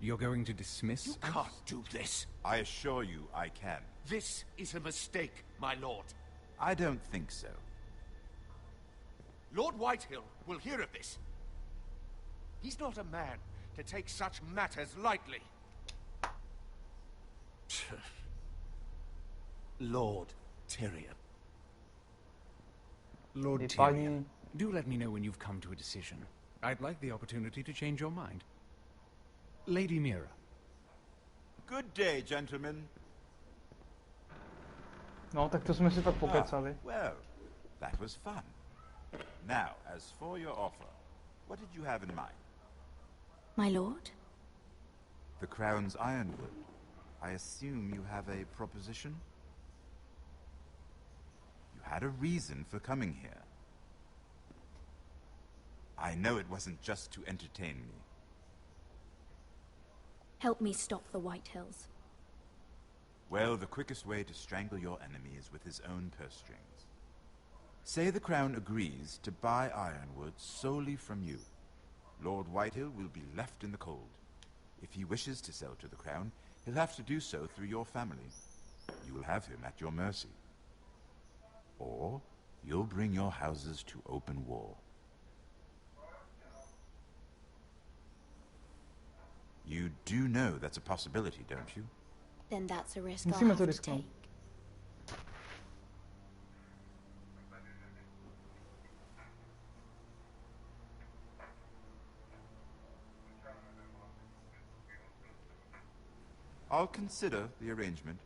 You're going to dismiss
You can't do this.
I assure you I can.
This is a mistake, my lord.
I don't think so.
Lord Whitehill will hear of this. He's not a man to take such matters lightly. Lord Tyrion.
Lord Tyrion, do let me know when you've come to a decision. I'd like the opportunity to change your mind. Lady Mira.
Good day, gentlemen.
No, tak to jsme si tak pokecali.
Well, that was fun. Now, as for your offer, what did you have in mind?
My lord?
The Crown's ironwood. I assume you have a proposition? You had a reason for coming here. I know it wasn't just to entertain me.
Help me stop the Whitehills.
Well, the quickest way to strangle your enemy is with his own purse strings. Say the Crown agrees to buy ironwood solely from you. Lord Whitehill will be left in the cold. If he wishes to sell to the Crown, he'll have to do so through your family. You will have him at your mercy. Or you'll bring your houses to open war. You do know that's a possibility, don't you?
Then that's a risk I'll have to take.
I'll consider the arrangement.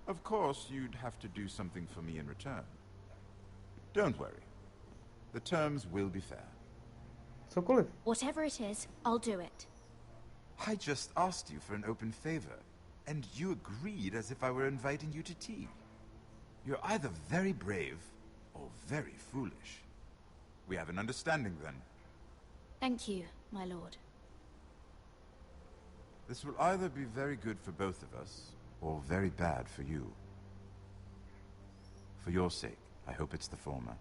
Of course, you'd have to do something for me in return. Don't worry. The terms will be fair.
Cokoliv.
Whatever it is, I'll do it.
I just asked you for an open favor, and you agreed as if I were inviting you to tea. You're either very brave or very foolish. We have an understanding then.
Thank you, my lord.
This will either be very good for both of us, or very bad for you. For your sake, I hope it's the former.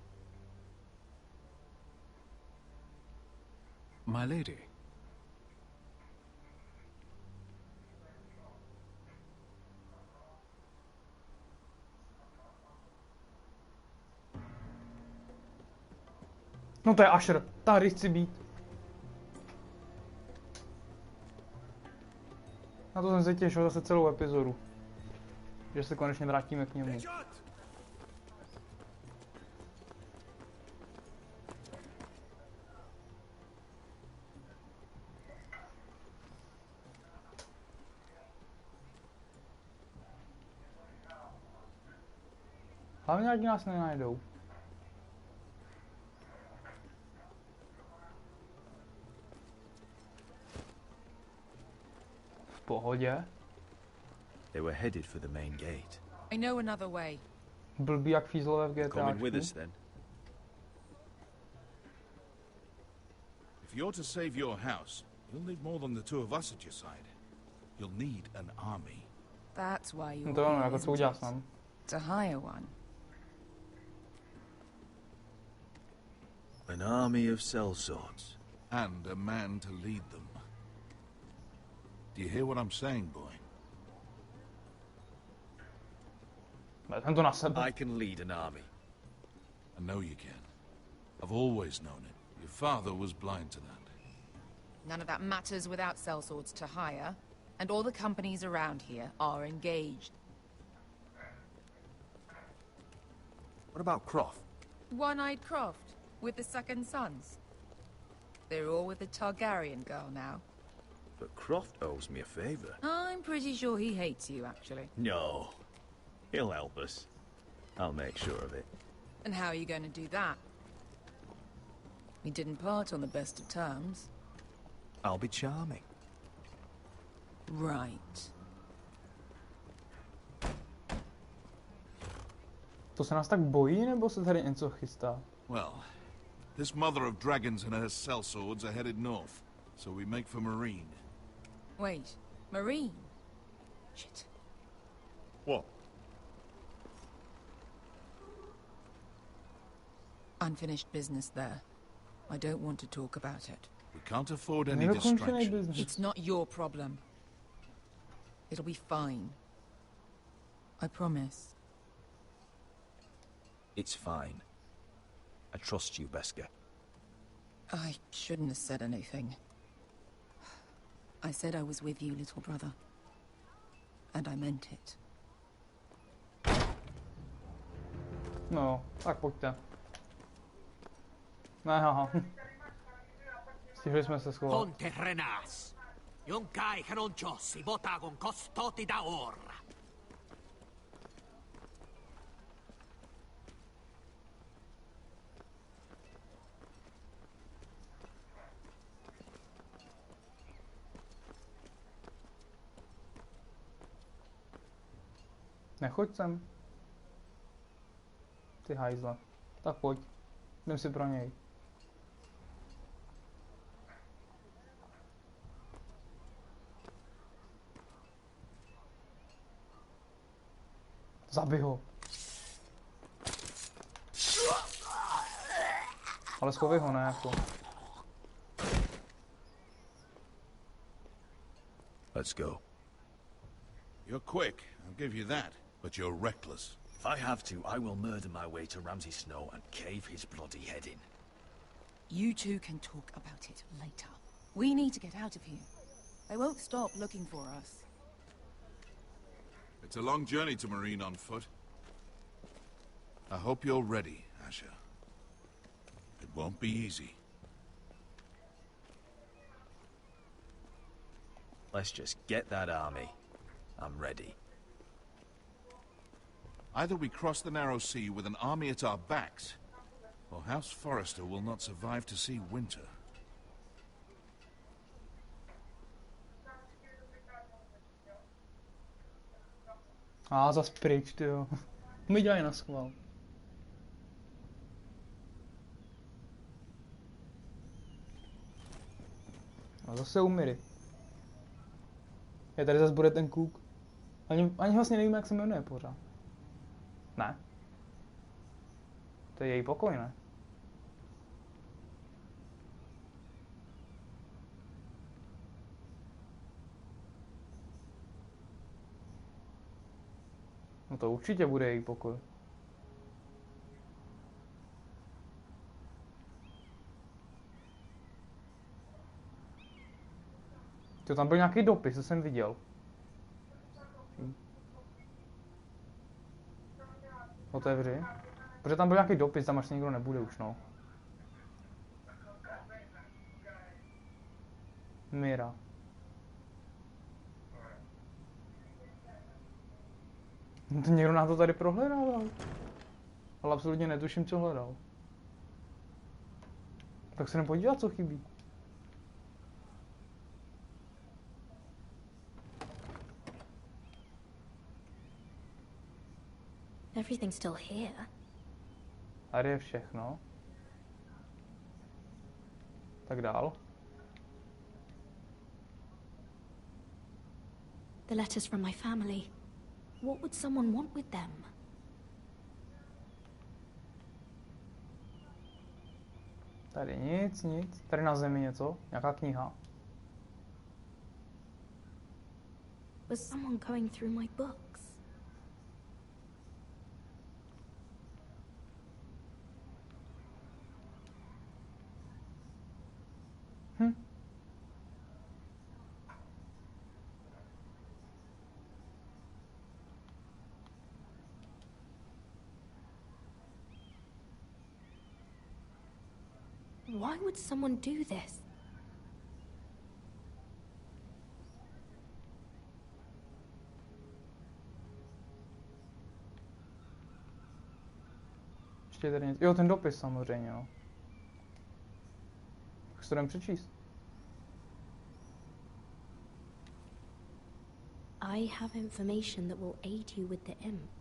My lady.
No to je Asher, tady chci být. Na to jsem se těšil zase celou epizodu. Že se konečně vrátíme k němu. Hlavně ať nás nenajdou. V pohodě.
They were headed for the main gate.
I know another way.
Blbý jak fízlové v GTA.
Coming with us then.
If you're to save your house, you'll need more than the two of us at your side. You'll need an army.
That's why you're
To
here,
jako co
isn't
udělal
it?
sám.
To hire one.
An army of sellswords.
And a man to lead them. Do you hear what I'm saying, boy?
Vezmem to na sebe.
I can lead an army.
I know you can. I've always known it. Your father was blind to that.
None of that matters without sellswords to hire, and all the companies around here are engaged.
What about Croft?
One-eyed Croft, with the second sons. They're all with the Targaryen girl now.
But Croft owes me a favor.
I'm pretty sure he hates you, actually.
No. He'll help us. I'll make sure of it.
And how are you going to do that? We didn't part on the best of terms.
I'll be charming.
Right.
To se nás tak bojí, nebo se tady něco chystá?
Well, this mother of dragons and her sellswords are headed north, so we make for Marine.
Wait, Marine? Shit.
What?
Unfinished business there. I don't want to talk about it.
We can't afford any distractions.
It's not your problem. It'll be fine. I promise.
It's fine. I trust you, Beskar.
I shouldn't have said anything. I said I was with you, little brother. And I meant it.
No, tak pojďte. Ne, haha. Stihli jsme se schovat.
Ponte renas. Jonkai hrončosi botagon kostoti da orra.
Nechoď sem. Ty hajzle. Tak pojď. Jdem si pro něj. Zabij ho. Ale schovej ho, ne jako.
Let's go.
You're quick, I'll give you that, but you're reckless.
If I have to, I will murder my way to Ramsay Snow and cave his bloody head in.
You two can talk about it later. We need to get out of here. They won't stop looking for us.
It's a long journey to Marine on foot. I hope you're ready, Asher. It won't be easy.
Let's just get that army. I'm ready.
Either we cross the narrow sea with an army at our backs, or House Forrester will not survive to see winter.
Zas pryč, tyjo. My dělají na schvál. A zase umíry. Je tady zase bude ten kůk. Ani vlastně nevím, jak se jmenuje pořád. Ne. To je její pokoj, ne? No to určitě bude její pokoj. To tam byl nějaký dopis, co jsem viděl. Otevři. Protože tam byl nějaký dopis, tam až nikdo nebude už, no. Mira. To někdo nám to tady prohledával. Ale absolutně netuším, co hledal. Tak se jdem podívat, co chybí.
Everything's still here.
Tady je všechno. Tak dál.
The letters from my family. What would someone want with them?
Tady nic, nic. Tady na zemi něco. Nějaká kniha.
Was someone going through my books? Why would someone do this?
Ještě tady nic. Jo, ten dopis samozřejmě, no. Tak si to jdem přečíst.
I have information that will aid you with the imp.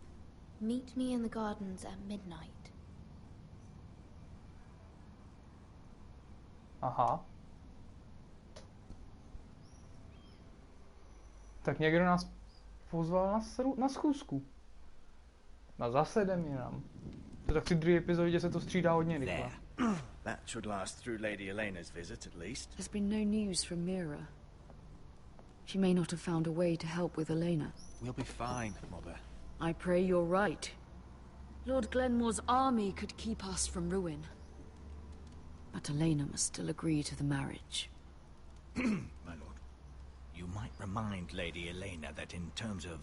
Meet me in the gardens at midnight.
Aha. Tak někdo nás pozval na schůzku. A zase jdem jinam. To tak v té druhé epizodě se to střídá hodně rychle.
That should last through Lady Elena's visit, at least.
There's been no news from Mira. She may not have found a way to help with Elena.
We'll be fine, Mother.
I pray you're right. Lord Glenmore's army could keep us from ruin. But Elena must still agree to the marriage.
My lord, you might remind Lady Elena that in terms of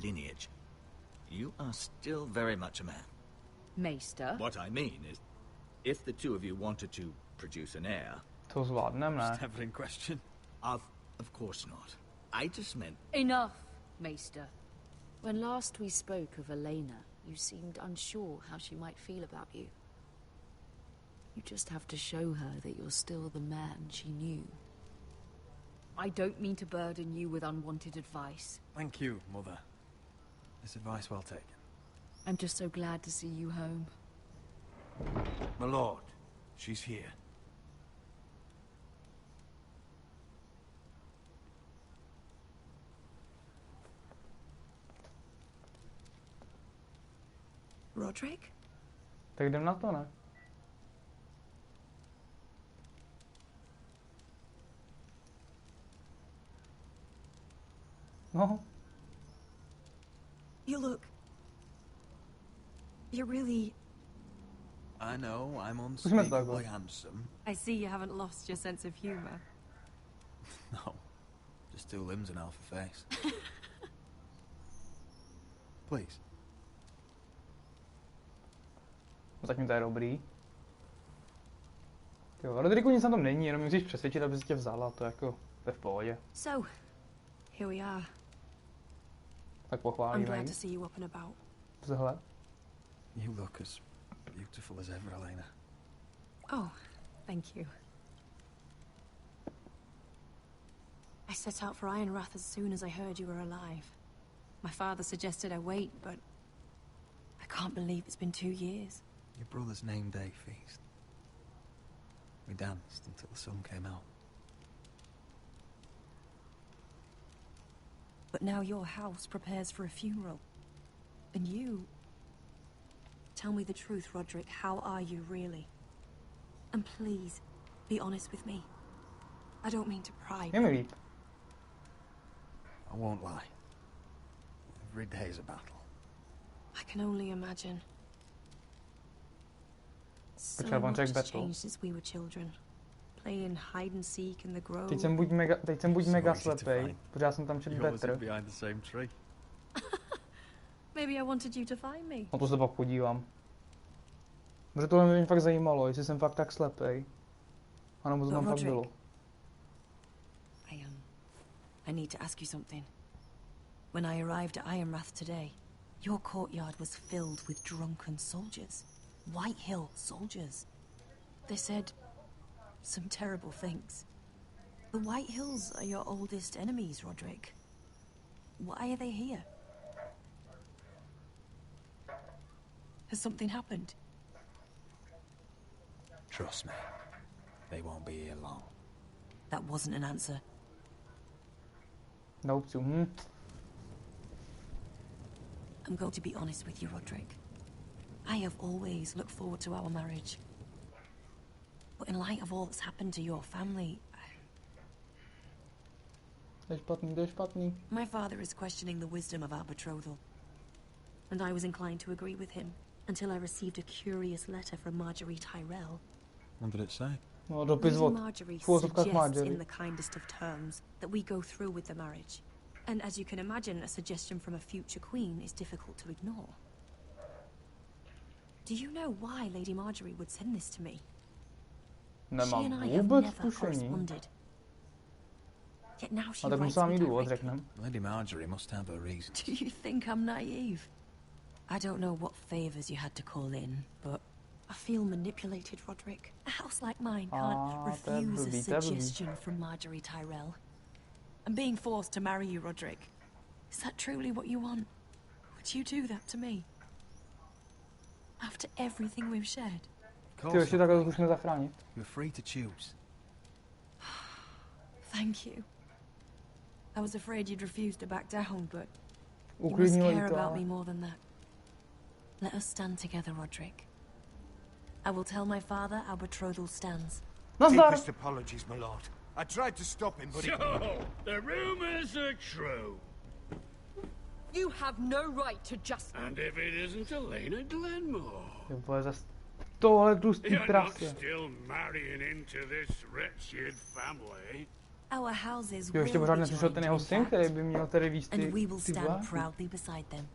lineage, you are still very much a man.
Maester?
What I mean is, if the two of you wanted to produce an heir...
To zvládnem, ne?
Is never in question. Of course not. I just meant...
Enough, Maester. When last we spoke of Elena, you seemed unsure how she might feel about you. You just have to show her that you're still the man she knew. I don't mean to burden you with unwanted advice.
Thank you, Mother. This advice well taken.
I'm just so glad to see you home.
My lord, she's here.
Roderick?
Tak jdem na to, ne? No.
You look... You're really...
I know, I'm unspeakably handsome.
I see you haven't lost your sense of humor.
No, just two limbs and half a face. Please.
Zatím to je dobrý. Jo, Roderiku, nic na tom není, jenom musíš přesvědčit, aby si tě vzala, to jako v pohodě.
So, here we are.
Tak
I'm
pochválíme
glad
jí.
to see you up and about.
Vzehled.
You look as beautiful as ever, Elena.
Oh, thank you. I set out for Ironrath as soon as I heard you were alive. My father suggested I wait, but I can't believe it's been 2 years.
Your brother's name day feast. We danced until the sun came out.
But now your house prepares for a funeral. And you... Tell me the truth, Roderick. How are you, really? And please, be honest with me. I don't mean to pry.
I
won't lie. Every day's a battle.
I can only imagine. So
Počkej, on
much
řekl
has
battle.
changed since we were children. Playing hide and seek in the grove.
Teď jsem buď mega slepej, protože já jsem tam četl better.
Behind the same tree.
Maybe I wanted you to find me.
Na to se pak podívám. Protože tohle mě fakt zajímalo, jestli jsem fakt tak slepej. Ano, to tam fakt bylo.
I need to ask you something. When I arrived at Ironrath today, Your courtyard was filled with drunken soldiers. White Hill soldiers. They said some terrible things. The White Hills are your oldest enemies, Roderick. Why are they here? Has something happened?
Trust me, they won't be here long.
That wasn't an answer.
Nope.
I'm going to be honest with you, Roderick. I have always looked forward to our marriage. But in light of all that's happened to your family... My father is questioning the wisdom of our betrothal. And I was inclined to agree with him, until I received a curious letter from Marjorie Tyrell.
What did it say?
Lady Marjorie suggests in the kindest of terms that we go through with the marriage. And as you can imagine, a suggestion from a future queen is difficult to ignore. Do you know why Lady Marjorie would send this to me? She and I have never corresponded. Yet now she writes me directly.
Lady Marjorie must have her reasons.
Do you think I'm naive? I don't know what favors you had to call in, but I feel manipulated, Roderick. A house like mine can't refuse a suggestion from Marjorie Tyrell. I'm being forced to marry you, Roderick. Is that truly what you want? Would you do that to me? After everything we've shared?
You're free to choose.
Thank you. I was afraid you'd refuse to back down, but you must care about me more than that. Let us stand together, Roderick. I will tell my father our betrothal stands.
Deepest apologies, my lord. I tried to stop him, but
So, the rumors are true.
You have no right to just...
And if it isn't Elena Glenmore?
You're
not still marrying into this wretched family.
Our houses
Jo, ještě pořád nepřišel ten jeho syn, který by měl tady víc ty...
And we will stand proudly beside them.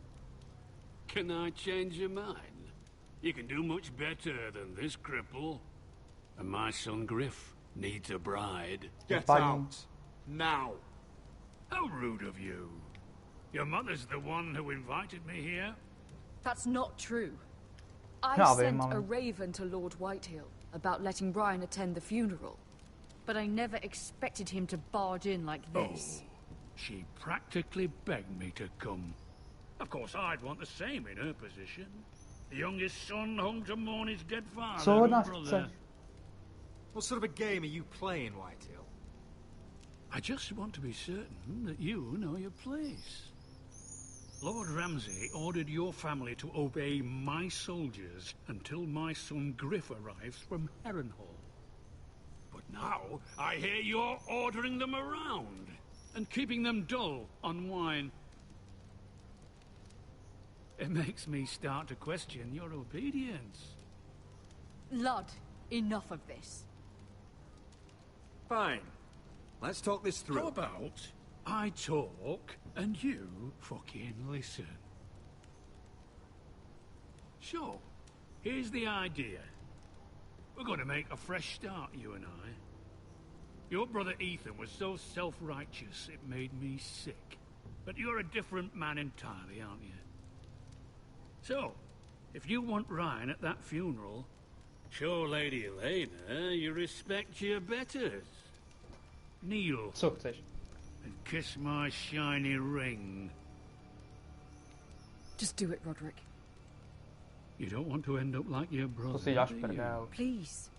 Can I change your mind? You can do much better than this cripple. And my son Griff needs a bride.
Get out. Now.
How rude of you. Your mother's the one who invited me here?
That's not true. I sent a raven to Lord Whitehill about letting Brian attend the funeral. But I never expected him to barge in like this.
Oh, she practically begged me to come. Of course, I'd want the same in her position. The youngest son home to mourn his dead father and brother.
What sort of a game are you playing, Whitehill?
I just want to be certain that you know your place. Lord Ramsay ordered your family to obey my soldiers until my son Griff arrives from Harrenhal. But now, I hear you're ordering them around and keeping them dull on wine. It makes me start to question your obedience.
Lud, enough of this.
Fine. Let's talk this through.
How about I talk and you fucking listen? So, here's the idea. We're going to make a fresh start, you and I. Your brother Ethan was so self-righteous it made me sick. But you're a different man entirely, aren't you? So, if you want Ryan at that funeral, show Lady Elena you respect your betters. Kneel. And kiss my shiny ring.
Just do it, Roderick.
You don't want to end up like your brother, do you?
Please.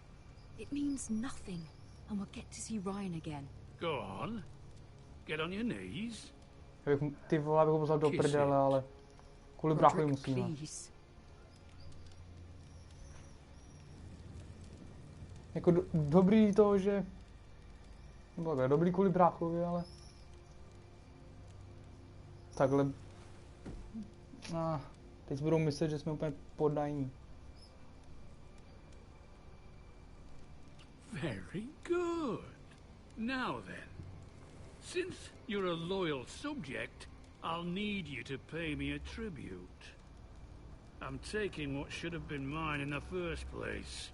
It means nothing, and we'll get to see Ryan again.
Go on. Get on your knees.
Ty vole, abych ho poslal do prdele, ale kvůli brachovi musíme. Jako dobrý to, že... Nebo dobrý kvůli bráchovi, ale... Takhle... Teď si budou myslet, že jsme úplně poddajní.
Very good. Now then, since you're a loyal subject, I'll need you to pay me a tribute. I'm taking what should have been mine in the first place.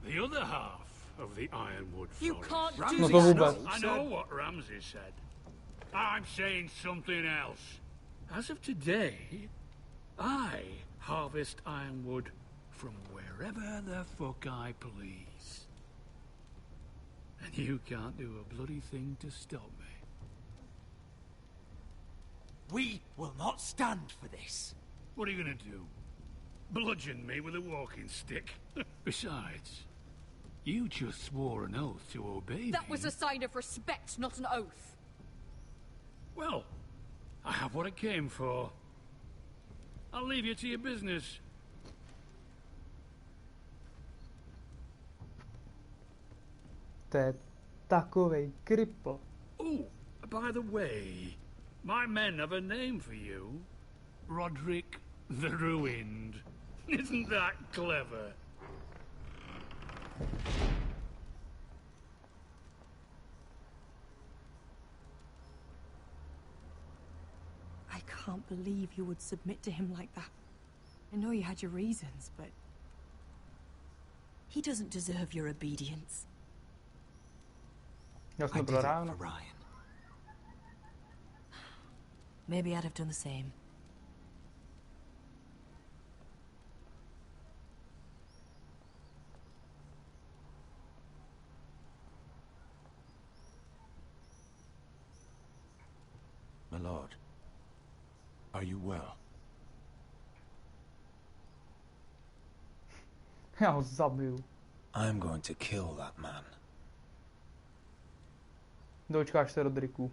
The other half of the Ironwood Forest.
You can't do that.
I know what Ramsay said. I'm saying something else. As of today, I harvest ironwood from wherever the fuck I please. And you can't do a bloody thing to stop me.
We will not stand for this.
What are you gonna do? Bludgeon me with a walking stick? Besides, you just swore an oath to obey me.
That was a sign of respect, not an oath.
Well, I have what I came for. I'll leave you to your business.
To je takovej kripl.
Oh, by the way, my men have a name for you. Roderick the Ruined. Isn't that clever?
I can't believe you would submit to him like that. I know you had your reasons, but... he doesn't deserve your obedience.
Já jsem to byl ráno.
Maybe I'd have done the same.
My lord, are you well?
Já ho zabiju.
I'm going to kill that man.
Dočkáš se, Roderiku.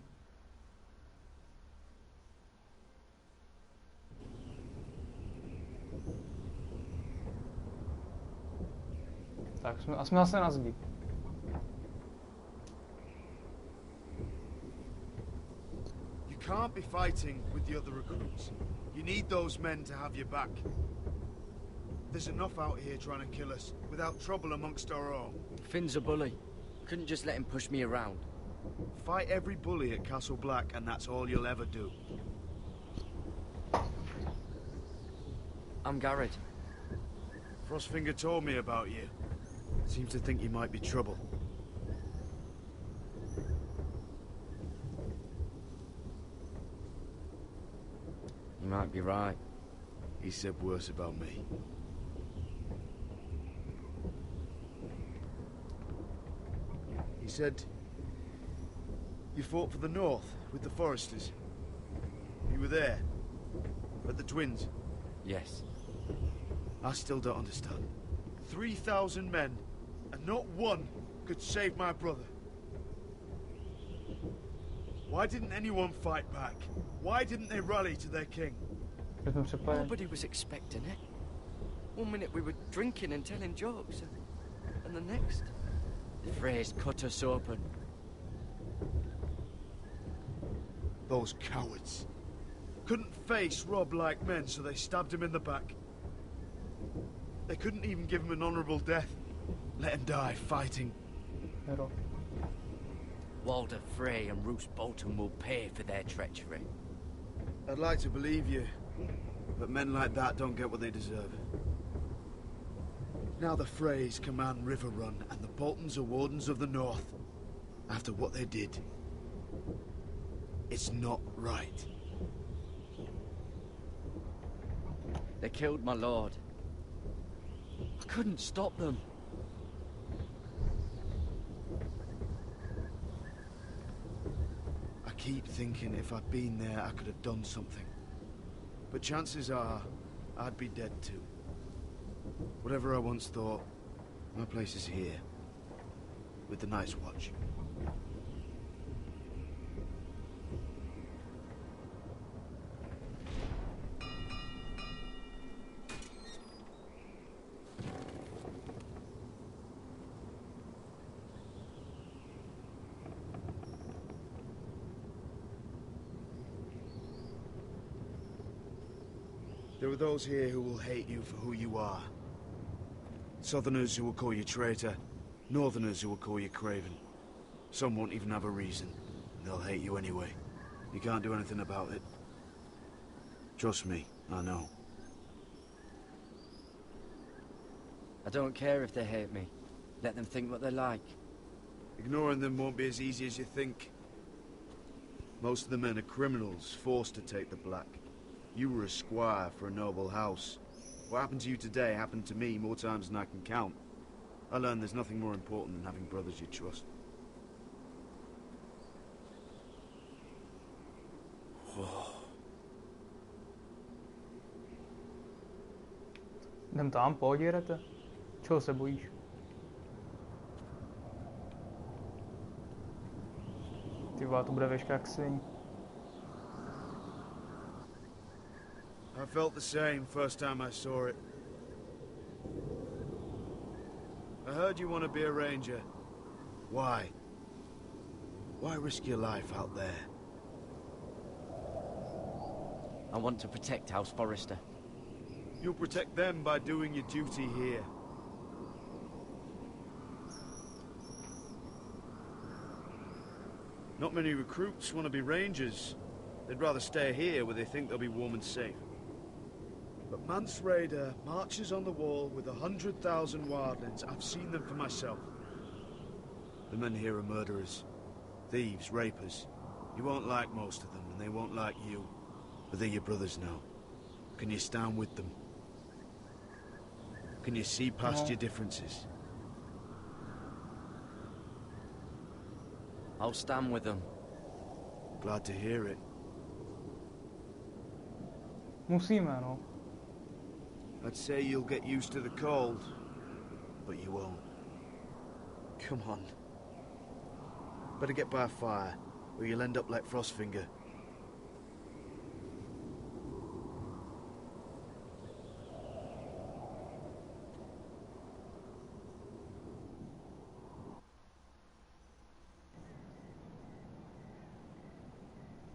Tak jsme zase na zdi.
You can't be fighting with the other recruits. You need those men to have your back. There's enough out here trying to kill us, without trouble amongst our own.
Finn's a bully. Couldn't just let him push me around.
Fight every bully at Castle Black, and that's all you'll ever do.
I'm Garrett.
Frostfinger told me about you. Seems to think you might be trouble.
You might be right.
He said worse about me. He said you fought for the North with the Foresters. You were there at the Twins.
Yes.
I still don't understand. 3,000 men, and not one could save my brother. Why didn't anyone fight back? Why didn't they rally to their king?
Nobody was expecting it. One minute we were drinking and telling jokes, and the next, the Freys cut us open.
Those cowards. Couldn't face Rob like men, so they stabbed him in the back. They couldn't even give him an honourable death. Let him die fighting.
Walder Frey and Roose Bolton will pay for their treachery.
I'd like to believe you, but men like that don't get what they deserve. Now the Freys command River Run, and the Boltons are Wardens of the North. After what they did, it's not right.
They killed my lord. I couldn't stop them.
I keep thinking if I'd been there, I could have done something. But chances are, I'd be dead too. Whatever I once thought, my place is here, with the Night's Watch. There are those here who will hate you for who you are. Southerners who will call you traitor, Northerners who will call you craven. Some won't even have a reason, and they'll hate you anyway. You can't do anything about it. Trust me, I know.
I don't care if they hate me. Let them think what they like.
Ignoring them won't be as easy as you think. Most of the men are criminals, forced to take the black. You were a squire for a noble house. What happened to you today happened to me more times than I can count. I learned there's nothing more important than having brothers you trust.
Jdem tam, pohodě jdete. Čeho se bojíš? Ty vole, to bude veška jak sviň.
I felt the same first time I saw it. I heard you want to be a ranger. Why? Why risk your life out there?
I want to protect House Forrester.
You'll protect them by doing your duty here. Not many recruits want to be rangers. They'd rather stay here where they think they'll be warm and safe. But Mance Raider marches on the wall with 100,000 wildlings. I've seen them for myself. The men here are murderers. Thieves, rapers. You won't like most of them, and they won't like you. But they're your brothers now. Can you stand with them? Can you see past your differences?
I'll stand with them.
Glad to hear it.
Musíme, no.
I'd say you'll get used to the cold, but you won't. Come on. Better get by a fire, or you'll end up like Frostfinger.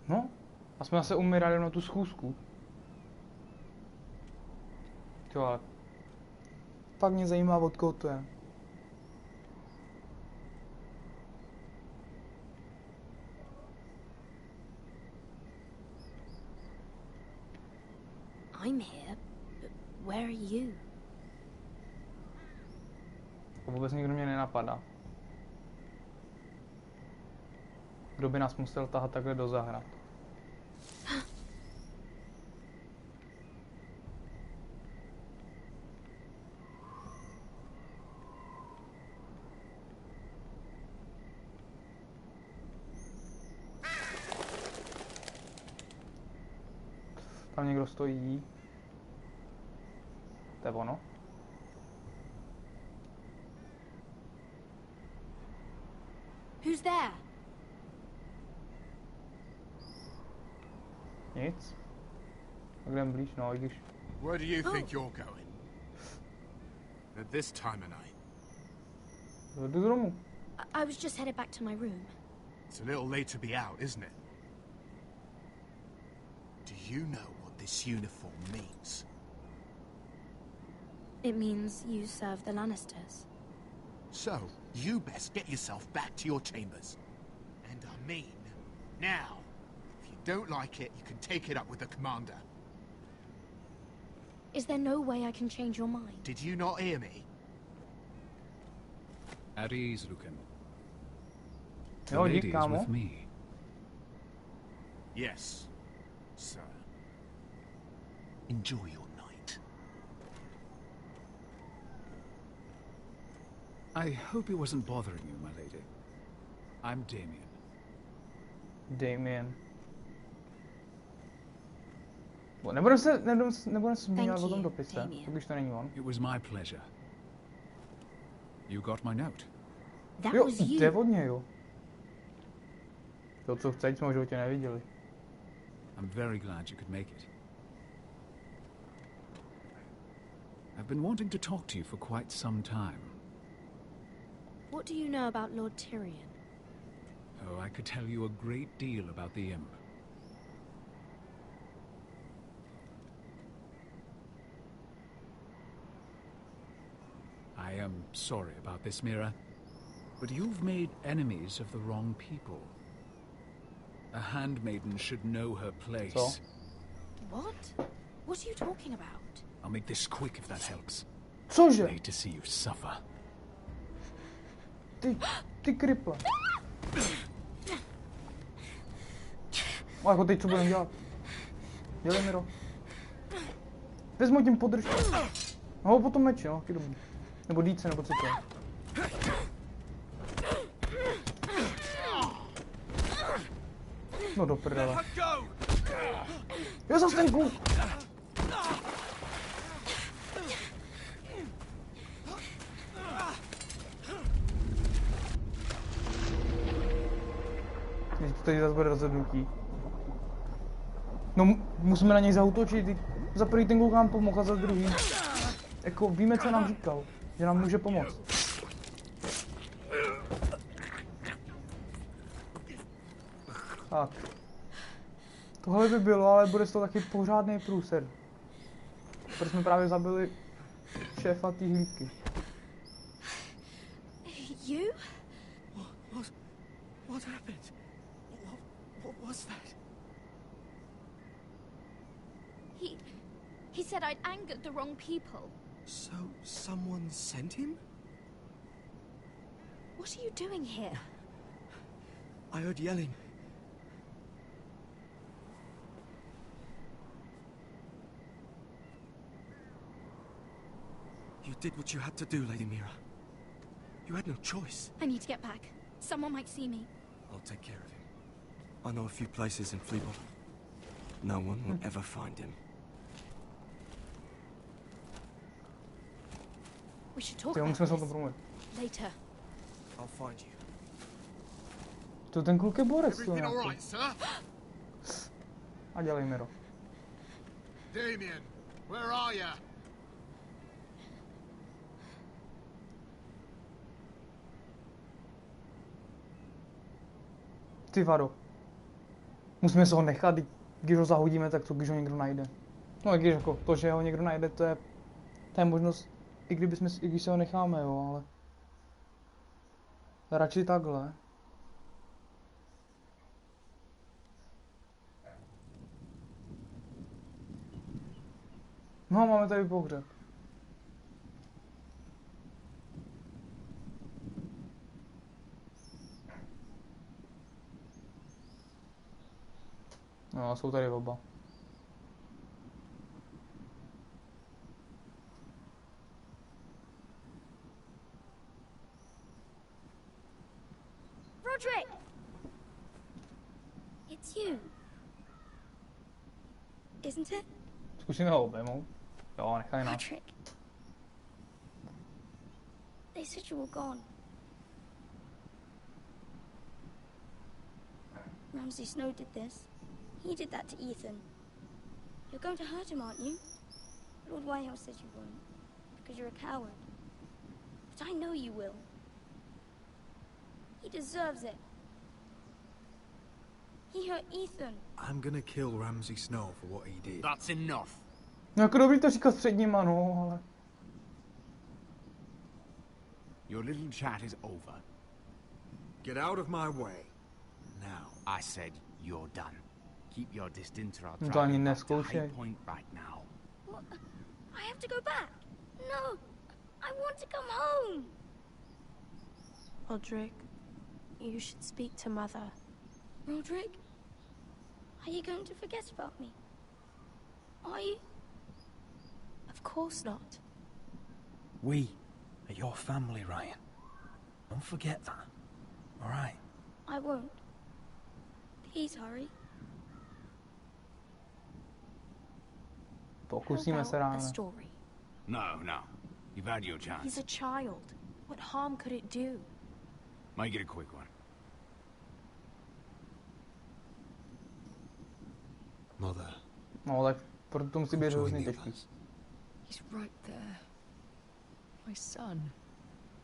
No, a jsme zase umírali na tu schůzku. Jo, ale fakt mě zajímá, od koho to je.
I'm here, but where are you?
To vůbec nikdo mě nenapadá. Kdo by nás musel tahat takhle do zahrad? Tam někdo stojí. To je ono.
Who's there?
Nic. Tak jdem blíž, no, i když...
Where do you think you're going? At this time of night?
Do domu.
I was just headed back to my room.
It's a little late to be out, isn't it? Do you know what this uniform means?
It means you serve the Lannisters.
So, you best get yourself back to your chambers. And I mean, now. If you don't like it, you can take it up with the commander.
Is there no way I can change your mind?
Did you not hear me?
At ease, Lucan. The
Jo,
lady
dík,
is
kámo.
with me.
Yes, sir. Enjoy your night.
I hope it wasn't bothering you, my lady. I'm Damien.
Damien. Nebudeme se zmiňovat o tom dopise, když to není on.
It was my pleasure. You got my note.
Jo, jde od něj, jo. To, co chce, jsme v životě neviděli.
I'm very glad you could make it. I've been wanting to talk to you for quite some time.
What do you know about Lord Tyrion?
Oh, I could tell you a great deal about the imp. I am sorry about this, Mira, but you've made enemies of the wrong people. A handmaiden should know her place.
So?
What? What are you talking about?
I'll make this quick if that helps.
Cože?
I hate to see you suffer.
Ty kriple. A jako teď co budeme dělat? Dělej, Miro. Vezmu tím podrž. No potom meč, jo, taky dobrý. Nebo dýce, nebo co to je. No do prdele. Jo, zas ten kluk! Když to tady zase bude rozhodnutí. No, musíme na něj zaútočit. Za prvý ten kluk nám pomohl a za druhý. Jako, víme, co nám říkal. Že nám může pomoct. Tak. Tohle by bylo, ale bude to taky pořádný průser. Protože jsme právě zabili šéfa té hlídky.
You? What happened? What was that?
He said I'd angered the wrong people.
So, someone sent him?
What are you doing here?
I heard yelling. You did what you had to do, Lady Mira. You had no choice.
I need to get back. Someone might see me.
I'll take care of him. I know a few places in Fleabot. No one will ever find him.
We should talk
Jo,
about
musíme se o
this
tom promluvit.
later.
I'll find you.
To ten kluk je borec, to
Everything all
nějaký.
right, sir?
A dělej, Miro.
Damien, where are you?
Ty vado. Musíme se ho nechat, když ho zahodíme, tak co, když ho někdo najde. No, i když jako to, že ho někdo najde, to je možnost, i když se ho necháme, jo, ale radši takhle. No, máme tady pohřeb. No, jsou tady oba.
Roderick! It's you. Isn't it?
Zkusíme ho obejmout. Jo, nechaj nás.
Roderick. They said you were gone. Ramsay Snow did this. He did that to Ethan. You're going to hurt him, aren't you? Lord Whitehouse says you won't, because you're a coward. But I know you will. He deserves it. He hurt Ethan.
I'm gonna kill Ramsay Snow for what he did.
That's enough.
No jako dobrý to říkat před nima, no, ale...
Your little chat is over.
Get out of my way. Now.
I said you're done. Keep your distance or I'll
No to
drive
ani
you back to
neskoušej.
High Point right now.
What? I have to go back. No, I want to come home.
Roderick, you should speak to Mother.
Roderick, are you going to forget about me? Are you?
Of course not.
We are your family, Ryan. Don't forget that. All right?
I won't. Please hurry.
Pokusíme se
The
ráno.
story.
No. You've had your chance.
He's a child. What harm could it do?
Make it a quick one.
Mother.
No, tak proto to musí být hrozně těžký.
He's right there. My son.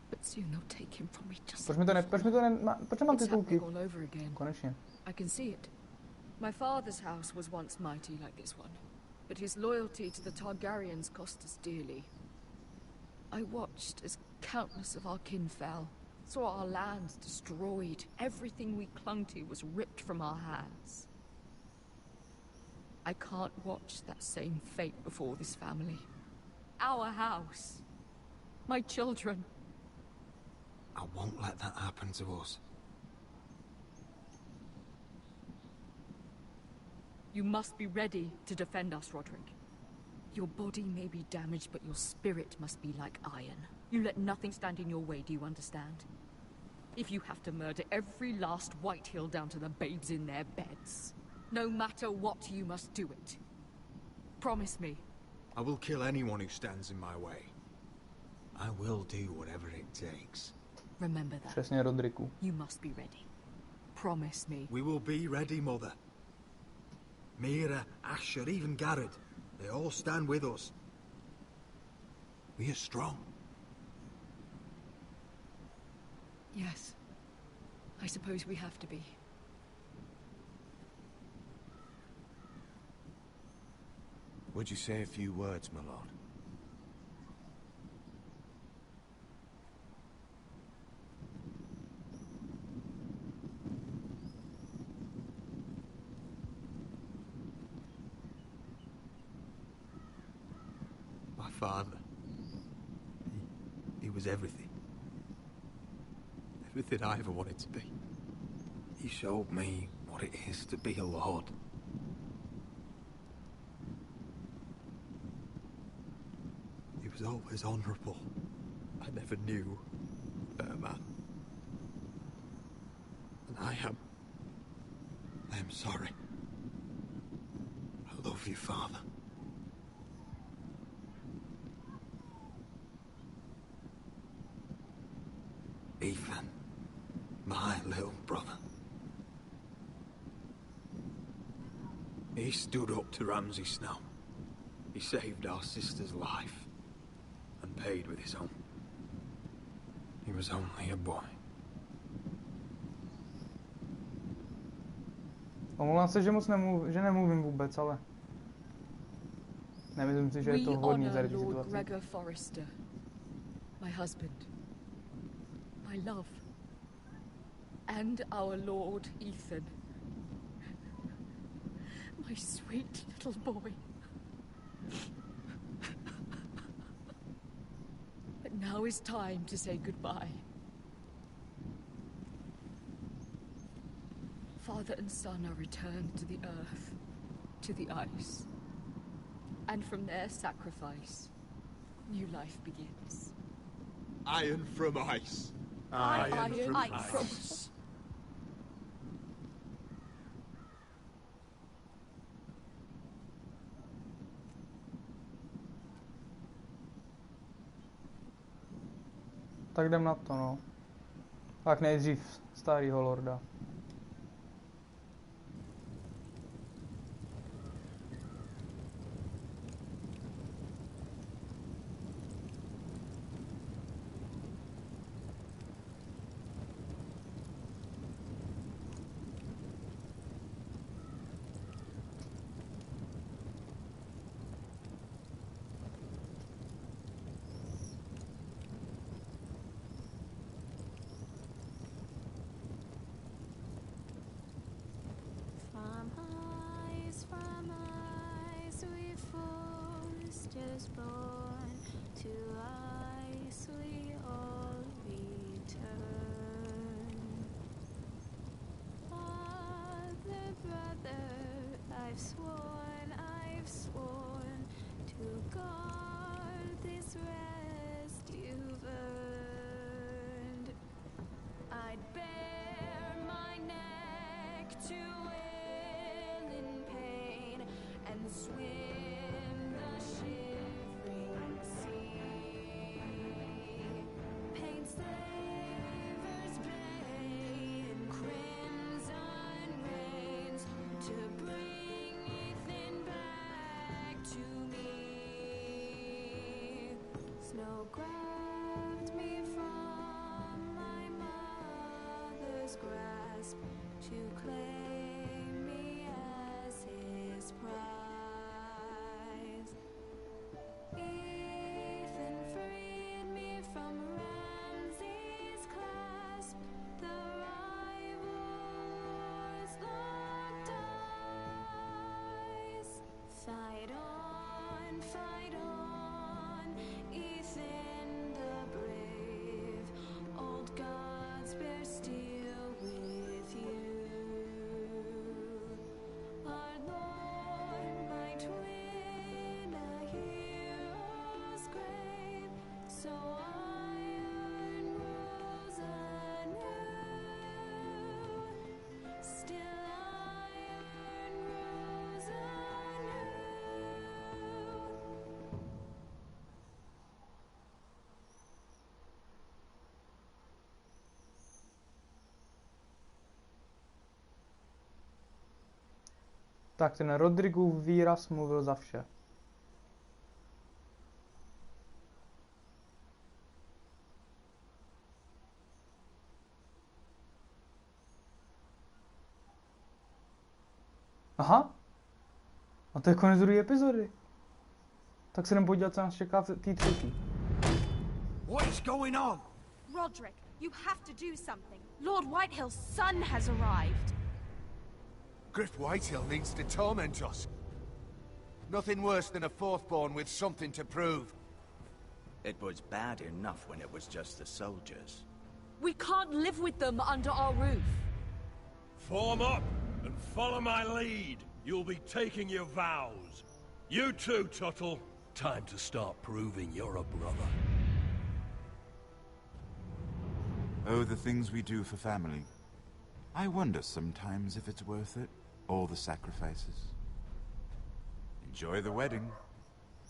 But soon they'll take him from me just
Proč nemám
It's
titulky?
happening all over again.
Konečně.
I can see it. My father's house was once mighty like this one, but his loyalty to the Targaryens cost us dearly. I watched as countless of our kin fell, saw our lands destroyed, everything we clung to was ripped from our hands. I can't watch that same fate before this family. Our house. My children.
I won't let that happen to us.
You must be ready to defend us, Roderick. Your body may be damaged, but your spirit must be like iron. You let nothing stand in your way, do you understand? If you have to murder every last Whitehill down to the babes in their beds, no matter what, you must do it. Promise me.
I will kill anyone who stands in my way. I will do whatever it takes.
Remember that.
Přesně, Rodriku.
You must be ready. Promise me.
We will be ready, Mother. Mira, Asher, even Garrett. They all stand with us. We are strong.
Yes. I suppose we have to be.
Would you say a few words, my lord?
My father. He was everything. Everything I ever wanted to be. He showed me what it is to be a lord. He was always honourable. I never knew a better man. And I am sorry. I love you, Father. Ethan, my little brother. He stood up to Ramsay Snow. He saved our sister's life and paid with his own. He was only a boy.
Omlouvám se, že moc nemluvím vůbec, ale nemyslím si, že je to vhodný za situaci.
Lord Gregor Forrester, my husband, my love, and our Lord Ethan, my sweet little boy. But now is time to say goodbye. Father and son are returned to the earth, to the ice. And from their sacrifice, new life begins.
Iron from ice.
Iron from ice.
Tak jdem na to, no. Tak nejdřív starýho lorda.
From ice we foresters born, to ice we all return. Father, brother, I've sworn to guard this rest you've earned. I'd bare my neck to and swim the shivering sea. Paint slavers bay in crimson rains to bring Ethan back to me. Snow grabbed me from my mother's grasp to claim me as his prize. Ethan freed me from Ramsay's clasp. The rivals locked eyes. Fight on, Ethan the brave. Old gods bear steel with you.
Tak ten Rodrigův výraz mluvil za vše. Aha. A to je konec druhé epizody. Tak se jdem podívat, co nás čeká v té třetí.
What is going on?
Roderick, you have to do something. Lord Whitehill's son has arrived.
Griff Whitehill needs to torment us. Nothing worse than a fourthborn with something to prove.
It was bad enough when it was just the soldiers.
We can't live with them under our roof.
Form up and follow my lead. You'll be taking your vows. You too, Tuttle. Time to start proving you're a brother.
Oh, the things we do for family. I wonder sometimes if it's worth it, all the sacrifices. Enjoy the wedding.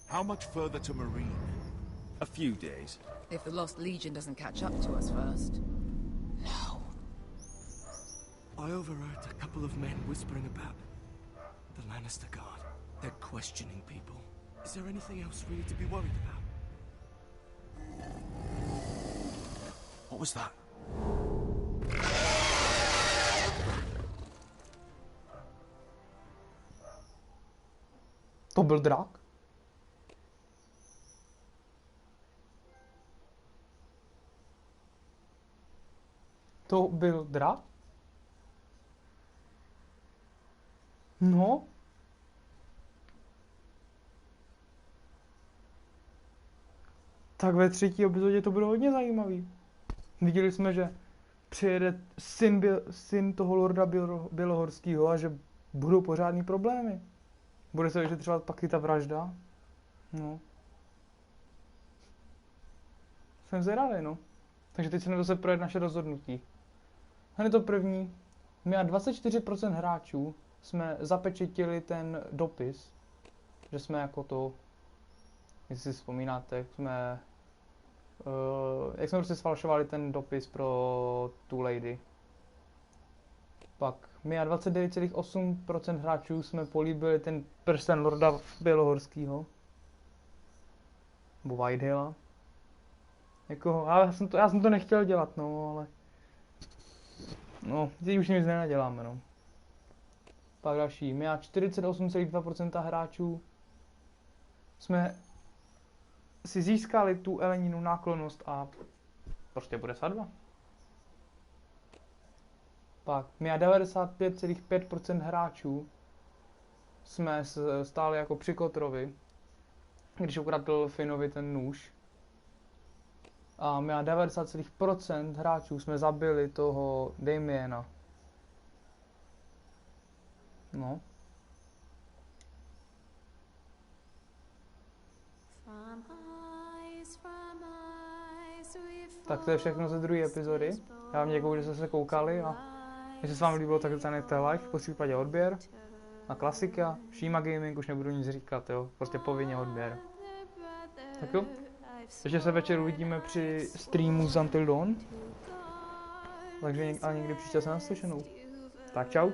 How much further to Marine?
A few days.
If the Lost Legion doesn't catch up to us first. No.
I overheard a couple of men whispering about the Lannister Guard. They're questioning people. Is there anything else we need to be worried about?
What was that?
To byl drak? To byl drak? No. Tak ve třetí epizodě to bude hodně zajímavý. Viděli jsme, že přijede syn toho lorda Bělohorského a že budou pořádný problémy. Bude se vyšetřovat pak i ta vražda. No. Jsem zvědavý, no. Takže teď se jdeme zase projet naše rozhodnutí. Hned to první. My a 24% hráčů jsme zapečetili ten dopis. Že jsme jako to, jestli si vzpomínáte, jak jsme prostě sfalšovali ten dopis pro tu lady. Pak my a 29,8% hráčů jsme políbili ten prsten lorda Bělohorského. Nebo Whitehilla. Jako, já jsem to nechtěl dělat, no, ale... No, teď už nic nenaděláme, no. Pak další. My a 48,2% hráčů jsme si získali tu Eleninu náklonnost a prostě bude svatba. Pak my a 95,5% hráčů jsme stáli jako při Kotrovi, když ukradl Finnovi ten nůž. A my a 90% hráčů jsme zabili toho Damiena. No. Tak to je všechno ze druhé epizody. Já vám děkuji, že jste se koukali a jestli se vám líbilo, tak zanechejte like, po případě odběr. A klasika, Shima Gaming, už nebudu nic říkat, jo, prostě povinně odběr. Tak jo, ještě se večer uvidíme při streamu z Until Dawn. Takže a někdy příště se naslyšenou. Tak čau.